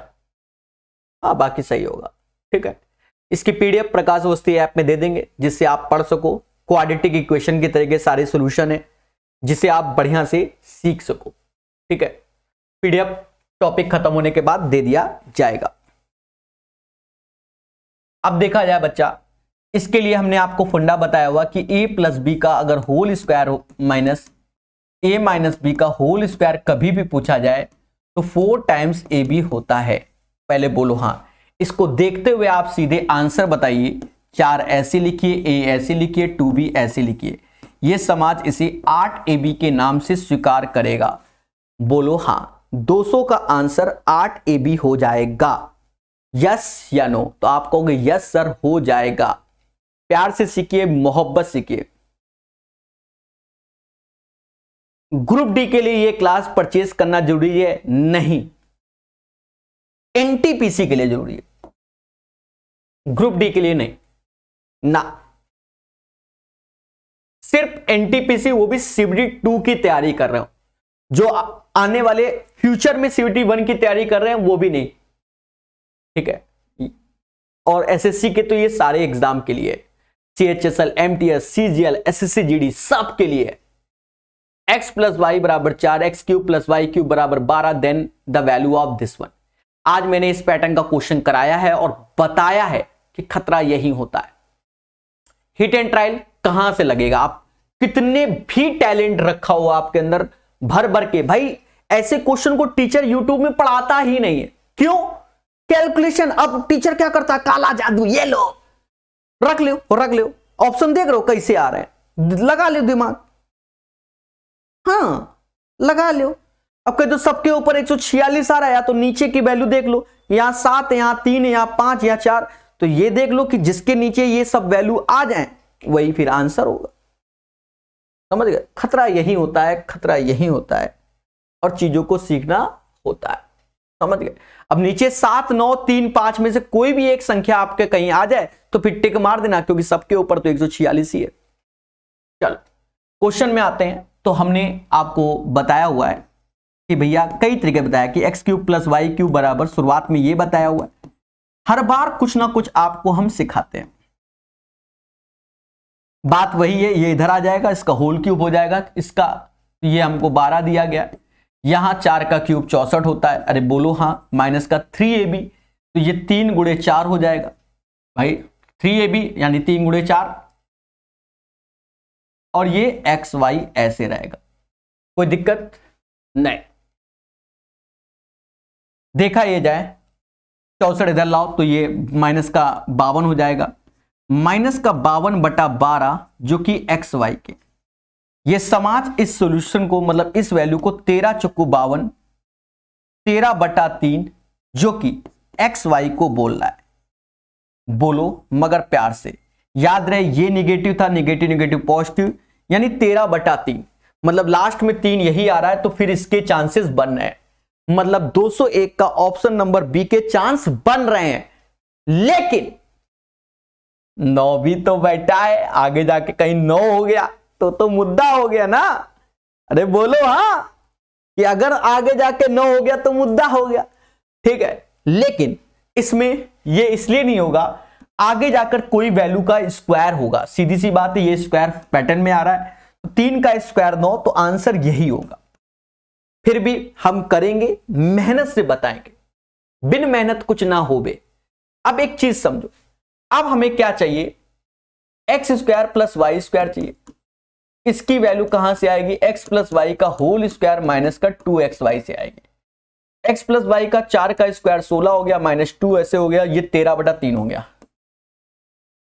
हाँ बाकी सही होगा। ठीक है, इसकी पीडीएफ प्रकाश अवस्थी ऐप में दे देंगे, जिससे आप पढ़ सको। क्वाड्रेटिक इक्वेशन के तरीके सारे सॉल्यूशन है, जिसे आप बढ़िया से सीख सको। ठीक है, पीडीएफ टॉपिक खत्म होने के बाद दे दिया जाएगा। अब देखा जाए बच्चा, इसके लिए हमने आपको फंडा बताया हुआ कि ए प्लस बी का अगर होल स्क्वायर हो माइनस ए माइनस बी का होल स्क्वायर कभी भी पूछा जाए तो 4 टाइम्स ए बी होता है। पहले बोलो हाँ। इसको देखते हुए आप सीधे आंसर बताइए। 4 ऐसे लिखिए, ए ऐसे लिखिए, 2b ऐसे लिखिए। यह समाज इसे 8ab के नाम से स्वीकार करेगा। बोलो हाँ। 200 का आंसर 8ab हो जाएगा, यस या नो? तो आप कहोगे यस सर हो जाएगा। प्यार से सीखिए, मोहब्बत सीखिए। ग्रुप डी के लिए यह क्लास परचेज करना जरूरी है? नहीं, एनटीपीसी के लिए जरूरी है, ग्रुप डी के लिए नहीं ना। सिर्फ एनटीपीसी, वो भी सीबीटी 2 की तैयारी कर रहे हो। जो आने वाले फ्यूचर में सीबीटी 1 की तैयारी कर रहे हैं वो भी नहीं। ठीक है, और एसएससी के तो ये सारे एग्जाम के लिए, CHSL, MTS, CGL, SSC GD सब के लिए। x प्लस वाई बराबर 4, x cube plus Y cube बराबर 12, then the value of this one. आज मैंने इस पैटर्न का क्वेश्चन कराया है और बताया है कि खतरा यही होता है। हिट एंड ट्रायल कहां से लगेगा? आप कितने भी टैलेंट रखा हो आपके अंदर भर भर के, भाई ऐसे क्वेश्चन को टीचर यूट्यूब में पढ़ाता ही नहीं है। क्यों? कैलकुलेशन। अब टीचर क्या करता है? काला जादू, ये लो रख लो, रख लो, ऑप्शन देख रहे हो कैसे आ रहे हैं, लगा लो दिमाग। हाँ लगा लो। अब कह दो सबके ऊपर 146 आ रहा है, या तो नीचे की वैल्यू देख लो, यहां 7 यहां 3 यहां 5 यहां 4, तो ये देख लो कि जिसके नीचे ये सब वैल्यू आ जाए वही फिर आंसर होगा। समझ गए? खतरा यही होता है, खतरा यही होता है, और चीजों को सीखना होता है। समझ गए? अब नीचे 7 9 3 5 में से कोई भी एक संख्या आपके कहीं आ जाए तो फिर टिक मार देना, क्योंकि सबके ऊपर तो 146 ही है। चलो क्वेश्चन में आते हैं। तो हमने आपको बताया हुआ है कि भैया कई तरीके बताया कि x cube plus Y cube बराबर, शुरुआत में ये बताया हुआ है। हर बार कुछ ना कुछ आपको हम सिखाते हैं। बात वही है, ये इधर आ जाएगा, इसका होल क्यूब हो जाएगा, इसका ये हमको 12 दिया गया, यहां 4 का क्यूब 64 होता है। अरे बोलो हाँ। माइनस का 3ab, तो ये 3 गुणे 4 हो जाएगा भाई, 3ab यानी 3 गुणे 4, और ये एक्स वाई ऐसे रहेगा। कोई दिक्कत नहीं। देखा ये जाए, 64 इधर लाओ तो ये माइनस का 52 हो जाएगा, माइनस का 52/12 जो कि एक्स वाई के। ये समाज इस सॉल्यूशन को, मतलब इस वैल्यू को 13 चौको 52, 13/3 जो कि एक्स वाई को बोल रहा है। बोलो मगर प्यार से। याद रहे ये निगेटिव था, निगेटिव निगेटिव पॉजिटिव, यानी 13/3, मतलब लास्ट में 3 यही आ रहा है, तो फिर इसके चांसेस बन रहे हैं। मतलब 201 का ऑप्शन नंबर बी के चांस बन रहे हैं। लेकिन 9 भी तो बैठा है, आगे जाके कहीं 9 हो गया तो मुद्दा हो गया ना। अरे बोलो हाँ, कि अगर आगे जाके 9 हो गया तो मुद्दा हो गया। ठीक है, लेकिन इसमें ये इसलिए नहीं होगा, आगे जाकर कोई वैल्यू का स्क्वायर होगा। सीधी सी बात है, ये स्क्वायर पैटर्न में आ रहा है, 3 का स्क्वायर 9, तो आंसर यही होगा। फिर भी हम करेंगे, मेहनत से बताएंगे, बिन मेहनत कुछ ना होवे। अब एक चीज समझो, अब हमें क्या चाहिए, x square plus Y square चाहिए। इसकी वैल्यू कहां से आएगी, एक्स प्लस वाई का होल स्क्वायर माइनस का 2xy से आएगी। एक्स प्लस वाई का 4 का स्क्वायर 16 हो गया, माइनस 2 ऐसे हो गया, ये 13/3 हो गया।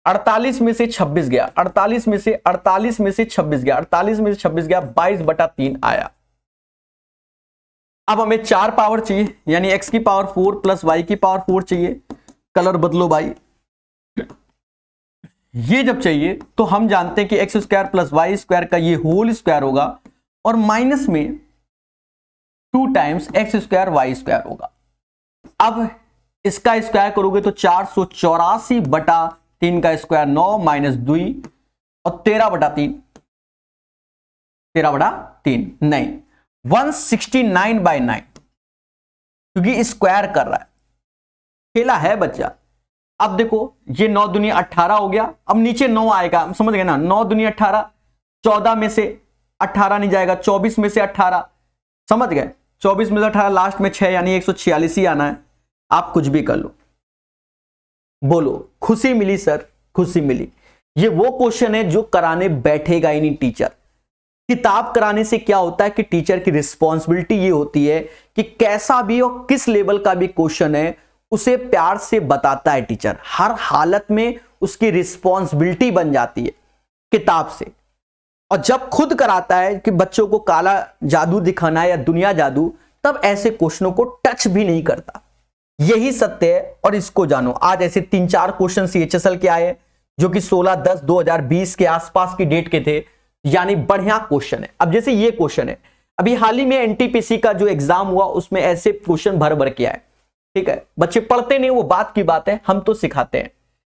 48 में से 26 गया, 48 में से 26 गया, 48 में से 26 गया, 22/3 आया। अब हमें 4 पावर चाहिए, यानी x की पावर 4 प्लस वाई की पावर 4 चाहिए। कलर बदलो भाई। ये जब चाहिए तो हम जानते हैं कि x square plus Y square का ये होल स्क्वायर होगा और माइनस में 2 times x square y square होगा। अब इसका स्क्वायर करोगे तो 484/3 का स्क्वायर 9 माइनस 2 और 13/3 नहीं 169/9, क्योंकि स्क्वायर कर रहा है, खेला है बच्चा। अब देखो ये 9 दूनी 18 हो गया, अब नीचे 9 आएगा, समझ गए ना, 9 दूनी 18, 14 में से 18 नहीं जाएगा, 24 में से 18, समझ गए, 24 में से 18 लास्ट में 6 यानी 146 ही आना है। आप कुछ भी कर लो, बोलो खुशी मिली सर, खुशी मिली। ये वो क्वेश्चन है जो कराने बैठेगा ही नहीं टीचर। किताब कराने से क्या होता है कि टीचर की रिस्पॉन्सिबिलिटी ये होती है कि कैसा भी और किस लेवल का भी क्वेश्चन है उसे प्यार से बताता है टीचर, हर हालत में उसकी रिस्पॉन्सिबिलिटी बन जाती है किताब से। और जब खुद कराता है कि बच्चों को काला जादू दिखाना है या दुनिया जादू, तब ऐसे क्वेश्चनों को टच भी नहीं करता। यही सत्य है और इसको जानो। आज ऐसे 3-4 क्वेश्चन CHSL के आए जो कि 16/10/2020 के आसपास की डेट के थे, यानी बढ़िया क्वेश्चन है। अब जैसे ये क्वेश्चन है, अभी हाल ही में NTPC का जो एग्जाम हुआ उसमें ऐसे क्वेश्चन भर भर के आए, ठीक है। बच्चे पढ़ते नहीं, वो बात की बात है, हम तो सिखाते हैं।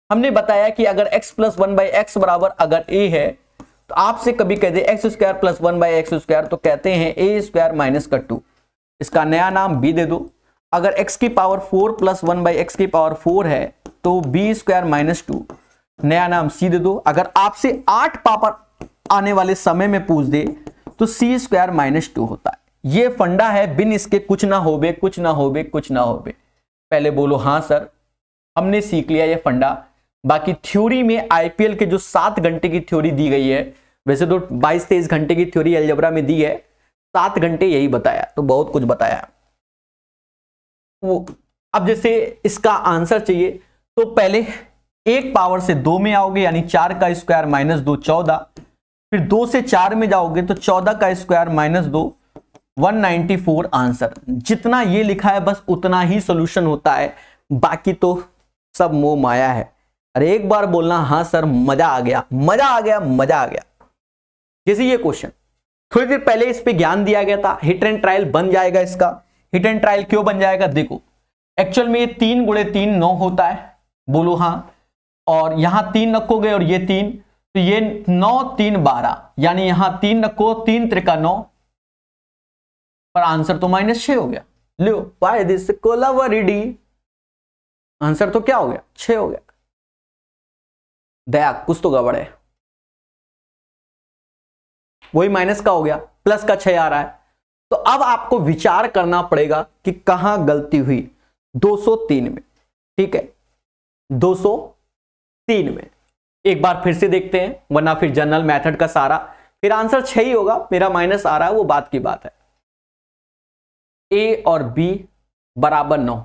हमने बताया कि अगर x + 1/x बराबर अगर a है तो आपसे कभी कह दे x² + 1/x², तो कहते हैं a² - 2। इसका नया नाम b दे दो। अगर x की पावर 4 + 1/x की पावर 4 है तो b² - 2, नया नाम c दे दो। अगर आपसे 8 पावर आने वाले समय में पूछ दे तो c² - 2 होता है। ये फंडा है, बिन इसके कुछ ना होबे, कुछ ना होबे, कुछ ना होबे। पहले बोलो हाँ सर, हमने सीख लिया ये फंडा। बाकी थ्योरी में IPL के जो 7 घंटे की थ्योरी दी गई है, वैसे तो 22-23 घंटे की थ्योरी अलजेब्रा में दी है, 7 घंटे यही बताया, तो बहुत कुछ बताया वो। अब जैसे इसका आंसर चाहिए तो पहले 1 पावर से 2 में आओगे, यानी 4 का स्क्वायर - 2 14, फिर 2 से 4 में जाओगे तो 14 का स्क्वायर - 2 194 आंसर। जितना ये लिखा है बस उतना ही सोल्यूशन होता है, बाकी तो सब मोह माया है। अरे एक बार बोलना हाँ सर, मजा आ गया, मजा आ गया, मजा आ गया। जैसे ये क्वेश्चन थोड़ी देर पहले इस पे ज्ञान दिया गया था, हिट एंड ट्रायल बन जाएगा इसका। हिट एंड ट्रायल क्यों बन जाएगा, देखो एक्चुअल में ये 3 × 3 9 होता है, बोलो हाँ। और यहां 3 रखोगे और ये 3, तो ये 9 3 12, यानी यहां 3 रखो, 3 × 9, पर आंसर तो -6 हो गया। लो बाय दिस कोलावरिडी, आंसर तो क्या हो गया, 6 हो गया। दया कुछ तो गड़बड़ है, वही माइनस का हो गया, प्लस का 6 आ रहा है। तो अब आपको विचार करना पड़ेगा कि कहां गलती हुई। 203 में, ठीक है, 203 में एक बार फिर से देखते हैं, वरना फिर जनरल मेथड का सारा, फिर आंसर 6 ही होगा। मेरा माइनस आ रहा है, वो बात की बात है। A और B = 9,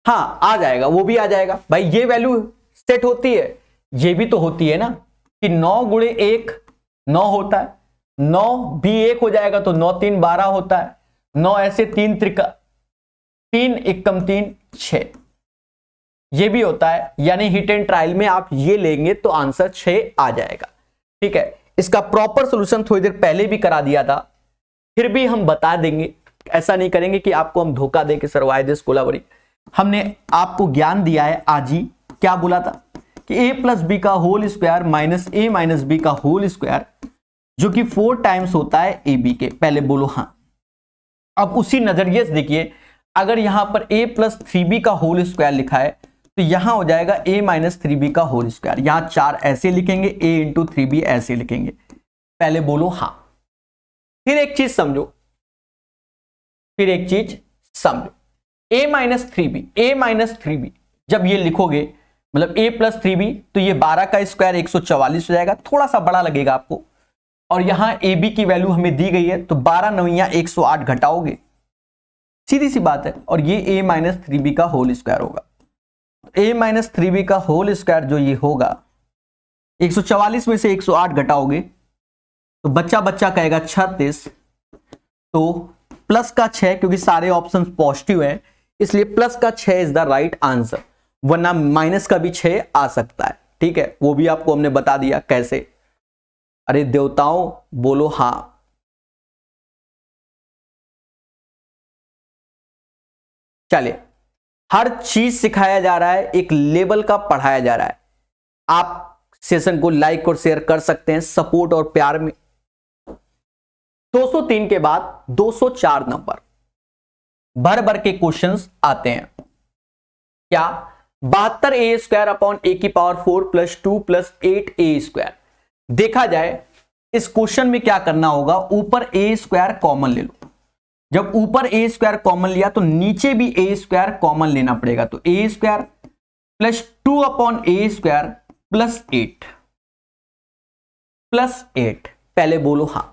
हाँ आ जाएगा, वो भी आ जाएगा भाई। ये वैल्यू सेट होती है, ये भी तो होती है ना कि 9 × 1 9 होता है, 9 भी 1 हो जाएगा तो 9 3 12 होता है, 9 ऐसे 3 3 एकम 3 6, ये भी होता है। यानी हिट एंड ट्रायल में आप ये लेंगे तो आंसर 6 आ जाएगा, ठीक है। इसका प्रॉपर सॉल्यूशन थोड़ी देर पहले भी करा दिया था, फिर भी हम बता देंगे। ऐसा नहीं करेंगे कि आपको हम धोखा दें कि सरवाई दिस कोलावरी। हमने आपको ज्ञान दिया है आज ही, क्या बोला था कि a + b का होल स्क्वायर - a - b का होल स्क्वायर, जो कि 4 टाइम्स होता है ab के। पहले बोलो हाँ। अब उसी नजरिए से देखिए, अगर यहां पर a + 3b का होल स्क्वायर लिखा है तो यहां हो जाएगा a माइनस 3b का होल स्क्वायर। यहां 4 ऐसे लिखेंगे, a इंटू 3b ऐसे लिखेंगे। पहले बोलो हाँ। फिर एक चीज समझो, a माइनस 3b जब ये लिखोगे मतलब a प्लस 3b, तो ये 12 का स्क्वायर 144 हो जाएगा, थोड़ा सा बड़ा लगेगा आपको। और यहां ab की वैल्यू हमें दी गई है, तो 12 9 108 घटाओगे, सीधी सी बात है। और ये a माइनस 3b का होल स्क्वायर होगा। a माइनस 3b का होल स्क्वायर जो ये होगा, 144 में से 108 घटाओगे तो बच्चा बच्चा कहेगा 36, तो प्लस का 6, क्योंकि सारे ऑप्शन पॉजिटिव हैं इसलिए प्लस का 6 इज द राइट आंसर, वरना माइनस का भी 6 आ सकता है। ठीक है, वो भी आपको हमने बता दिया कैसे। अरे देवताओं बोलो हाँ। चलिए, हर चीज सिखाया जा रहा है, एक लेवल का पढ़ाया जा रहा है। आप सेशन को लाइक और शेयर कर सकते हैं सपोर्ट और प्यार में। 203 के बाद 204 नंबर भर भर के क्वेश्चंस आते हैं। क्या 72a स्क्वायर अपॉन a की power 4 plus 2 plus 8a square. देखा जाए इस क्वेश्चन में क्या करना होगा, ऊपर a स्क्वायर कॉमन ले लो। जब ऊपर a स्क्वायर कॉमन लिया तो नीचे भी a स्क्वायर कॉमन लेना पड़ेगा, तो a square plus 2 upon a square plus 8। पहले बोलो हाँ।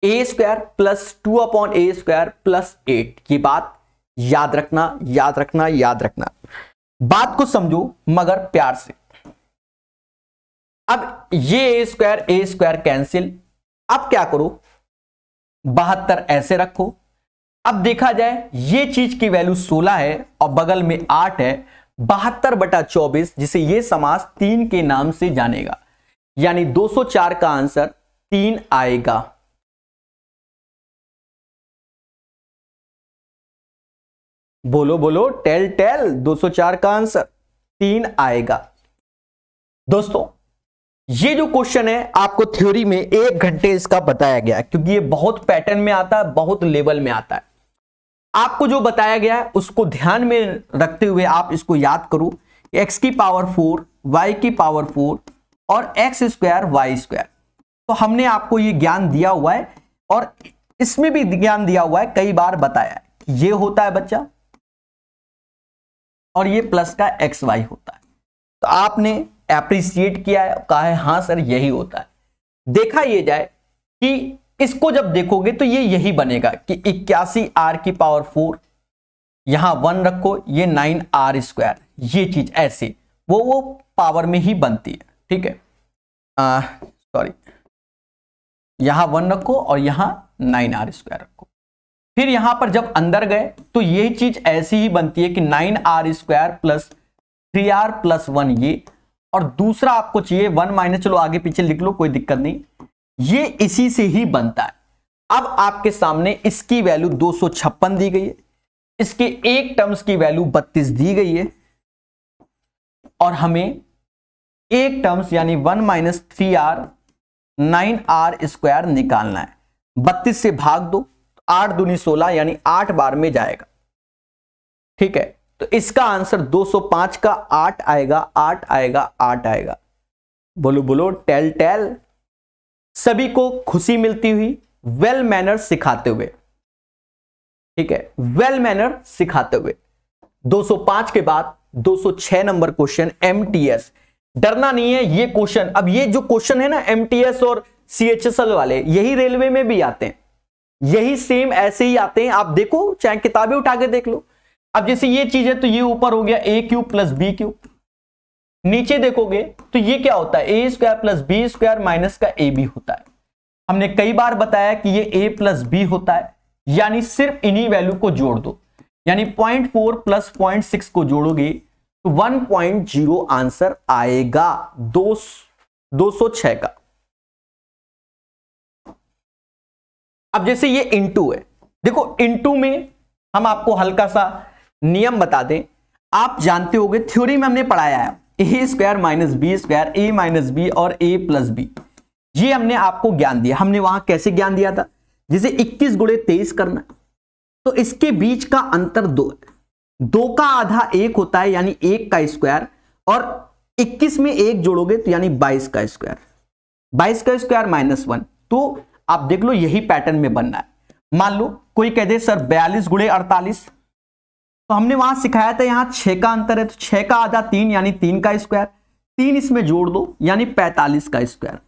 a square plus 2 upon a square plus 8, ये बात याद रखना, याद रखना, याद रखना। बात को समझो मगर प्यार से। अब ये a स्क्वायर कैंसिल। अब क्या करो, 72 ऐसे रखो। अब देखा जाए ये चीज की वैल्यू 16 है और बगल में 8 है, 72/24, जिसे ये समास 3 के नाम से जानेगा, यानी 204 का आंसर 3 आएगा। बोलो बोलो, टेल 204 का आंसर 3 आएगा। दोस्तों ये जो क्वेश्चन है आपको थ्योरी में 1 घंटे इसका बताया गया है, क्योंकि ये बहुत पैटर्न में आता है, बहुत लेवल में आता है। आपको जो बताया गया है उसको ध्यान में रखते हुए आप इसको याद करो। x की पावर 4, y की पावर 4 और x स्क्वायर y स्क्वायर। तो हमने आपको ये ज्ञान दिया हुआ है और इसमें भी ज्ञान दिया हुआ है, कई बार बताया है कि ये होता है बच्चा और ये प्लस का xy होता है। तो आपने एप्रिशिएट किया है, कहा है हाँ सर यही होता है। देखा ये जाए कि इसको जब देखोगे तो ये यही बनेगा कि 81r की पावर 4, यहां 1 रखो, ये 9r स्क्वायर, ये चीज ऐसे वो पावर में ही बनती है। ठीक है, सॉरी, यहां 1 रखो और यहां 9r स्क्वायर रखो। फिर यहां पर जब अंदर गए तो ये चीज ऐसी ही बनती है कि 9r square plus 3r plus 1 ये, और दूसरा आपको चाहिए 1 माइनस, चलो आगे पीछे लिख लो कोई दिक्कत नहीं, ये इसी से ही बनता है। अब आपके सामने इसकी वैल्यू 256 दी गई है, इसके एक टर्म्स की वैल्यू 32 दी गई है और हमें एक टर्म्स यानी 1 माइनस 3r 9r स्क्वायर निकालना है। 32 से भाग दो, 8 दूनी 16 यानी 8 बार में जाएगा। ठीक है, तो इसका आंसर 205 का 8 आएगा, 8 आएगा, 8 आएगा। बोलो बोलो, टेल। सभी को खुशी मिलती हुई, वेल मैनर सिखाते हुए। ठीक है, वेल मैनर सिखाते हुए 205 के बाद 206 नंबर क्वेश्चन MTS। डरना नहीं है ये क्वेश्चन। अब ये जो क्वेश्चन है ना MTS और CHSL वाले, यही रेलवे में भी आते हैं, यही सेम ऐसे ही आते हैं। आप देखो, चाहे किताबें उठा के देख लो। अब जैसे ये चीज है तो ये ऊपर हो गया a³ प्लस b³, नीचे देखोगे तो ये क्या होता है, a square plus b square minus का ab होता है। हमने कई बार बताया कि ये a प्लस b होता है, यानी सिर्फ इन्हीं वैल्यू को जोड़ दो, यानी 0.4 प्लस 0.6 को जोड़ोगे तो 1.0 आंसर आएगा 206 का। अब जैसे ये इनटू है, देखो इनटू में हम आपको हल्का सा नियम बता दें। आप जानते होंगे, थ्योरी में हमने पढ़ाया है a square minus B square, a minus B और a प्लस बी, ये हमने आपको ज्ञान दिया। हमने वहां कैसे ज्ञान दिया था, जैसे 21 गुणे 23 करना, तो इसके बीच का अंतर 2 है, 2 का आधा 1 होता है यानी 1 का स्क्वायर, और 21 में 1 जोड़ोगे तो यानी 22 का स्क्वायर, 22 का स्क्वायर -1। तो आप देख लो यही पैटर्न में बनना है। मान लो कोई कह दे सर 42 गुणे 48, तो हमने वहां सिखाया था यहां 6 का अंतर है, तो 6 का आधा 3 यानी 3 का स्क्वायर, 3 इसमें जोड़ दो यानी 45 का स्क्वायर,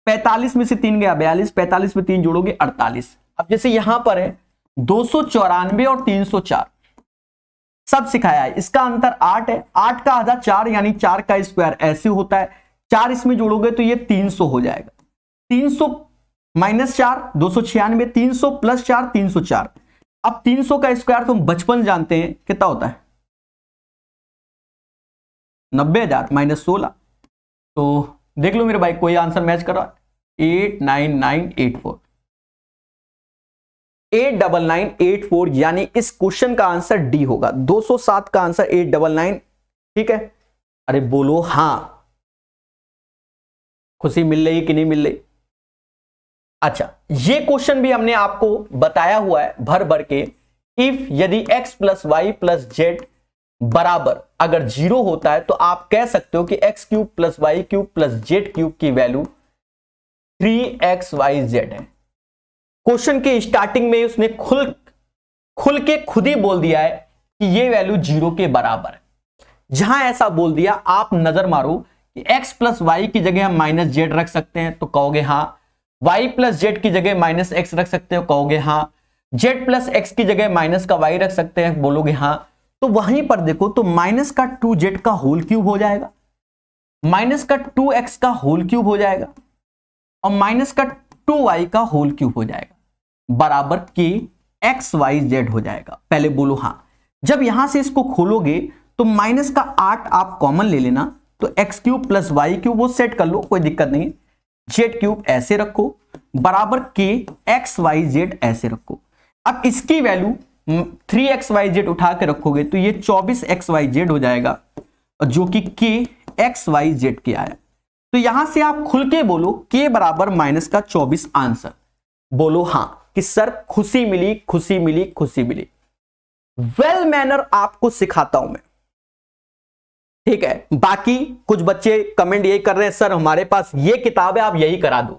45 में से 3 गया 42, 45 में 3 जोड़ोगे 48। अब जैसे यहां पर है 294 और 304 सब सिखाया है, इसका अंतर 8 है, 8 का आधा 4 यानी 4 का स्क्वायर ऐसे होता है, 4 इसमें जोड़ोगे तो ये 300 हो जाएगा, 300 -4 296, 300 + 4 304। अब 300 का स्क्वायर तो हम बचपन जानते हैं कितना होता है 90,000 -16। तो देख लो मेरे भाई कोई आंसर मैच कर रहा है 89984, 89984 यानी इस क्वेश्चन का आंसर डी होगा। 207 का आंसर 899। ठीक है, अरे बोलो हां, खुशी मिल रही कि नहीं मिल रही? अच्छा, ये क्वेश्चन भी हमने आपको बताया हुआ है भर भर के। इफ यदि x + y + z बराबर अगर 0 होता है तो आप कह सकते हो कि x³ + y³ + z³ की वैल्यू 3xyz है। क्वेश्चन के स्टार्टिंग में उसने खुल के खुद ही बोल दिया है कि ये वैल्यू 0 के बराबर है। जहां ऐसा बोल दिया आप नजर मारो कि x + y की जगह हम -z रख सकते हैं तो कहोगे हां, y + z की जगह -x रख सकते हो कहोगे हां, z + x की जगह -y रख सकते हैं बोलोगे हां। तो वहीं पर देखो तो -2z का होल क्यूब हो जाएगा, -2x का होल क्यूब हो जाएगा और -2y का होल क्यूब हो जाएगा बराबर के xyz हो जाएगा। पहले बोलो हां। जब यहां से इसको खोलोगे तो -8 आप कॉमन ले लेना, तो x³ + y³ वो सेट कर लो, कोई दिक्कत नहीं। z³ ऐसे रखो बराबर के xyz ऐसे रखो। अब इसकी वैल्यू 3xyz उठा के रखोगे तो ये 24xyz हो जाएगा, जो कि के xyz के आया। तो यहां से आप खुल के बोलो k बराबर -24 आंसर। बोलो हां कि सर खुशी मिली, खुशी मिली, खुशी मिली। वेल मैनर आपको सिखाता हूं मैं, ठीक है। बाकी कुछ बच्चे कमेंट यही कर रहे हैं सर हमारे पास ये किताब है आप यही करा दो।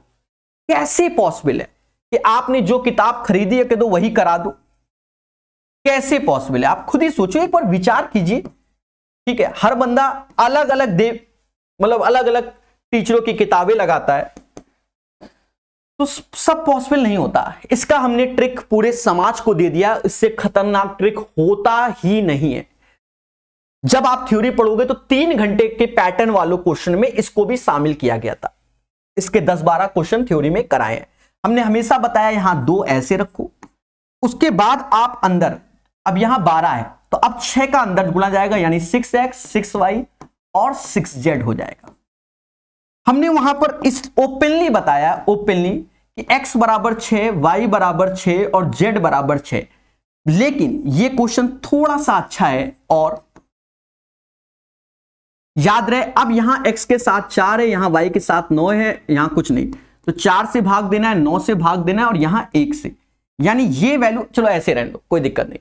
कैसे पॉसिबल है कि आपने जो किताब खरीदी है कि दो वही करा दो? कैसे पॉसिबल है? आप खुद ही सोचो, एक बार विचार कीजिए। ठीक है, हर बंदा अलग अलग अलग अलग टीचरों की किताबें लगाता है, तो सब पॉसिबल नहीं होता। इसका हमने ट्रिक पूरे समाज को दे दिया, इससे खतरनाक ट्रिक होता ही नहीं है। जब आप थ्योरी पढ़ोगे तो 3 घंटे के पैटर्न वालों क्वेश्चन में इसको भी शामिल किया गया था। इसके 10-12 क्वेश्चन थ्योरी में कराए हैं। हमने हमेशा बताया यहां 2 ऐसे रखो, उसके बाद आप अंदर, अब यहां 12 है तो अब 6 का अंदर गुणा जाएगा यानी 6x 6y और 6z हो जाएगा। हमने वहां पर इस ओपनली बताया, ओपनली कि x बराबर 6, y बराबर 6 और z बराबर 6। लेकिन यह क्वेश्चन थोड़ा सा अच्छा है और याद रहे, अब यहां x के साथ 4 है, यहां y के साथ 9 है, यहां कुछ नहीं, तो 4 से भाग देना है, 9 से भाग देना है और यहां 1 से, यानी ये वैल्यू चलो ऐसे रहने दो, कोई दिक्कत नहीं।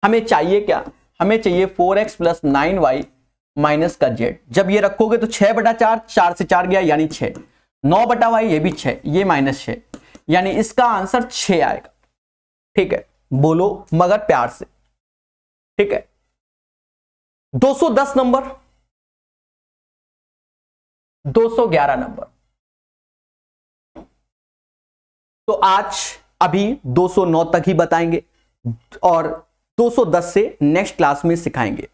हमें चाहिए क्या? हमें चाहिए 4x + 9y माइनस का z। जब ये रखोगे तो 6/4, 4 से 4 गया यानी 6, 9/y ये भी 6, ये -6, यानी इसका आंसर 6 आएगा। ठीक है, बोलो मगर प्यार से। ठीक है, 210 नंबर, 211 नंबर। तो आज अभी 209 तक ही बताएंगे और 210 से नेक्स्ट क्लास में सिखाएंगे।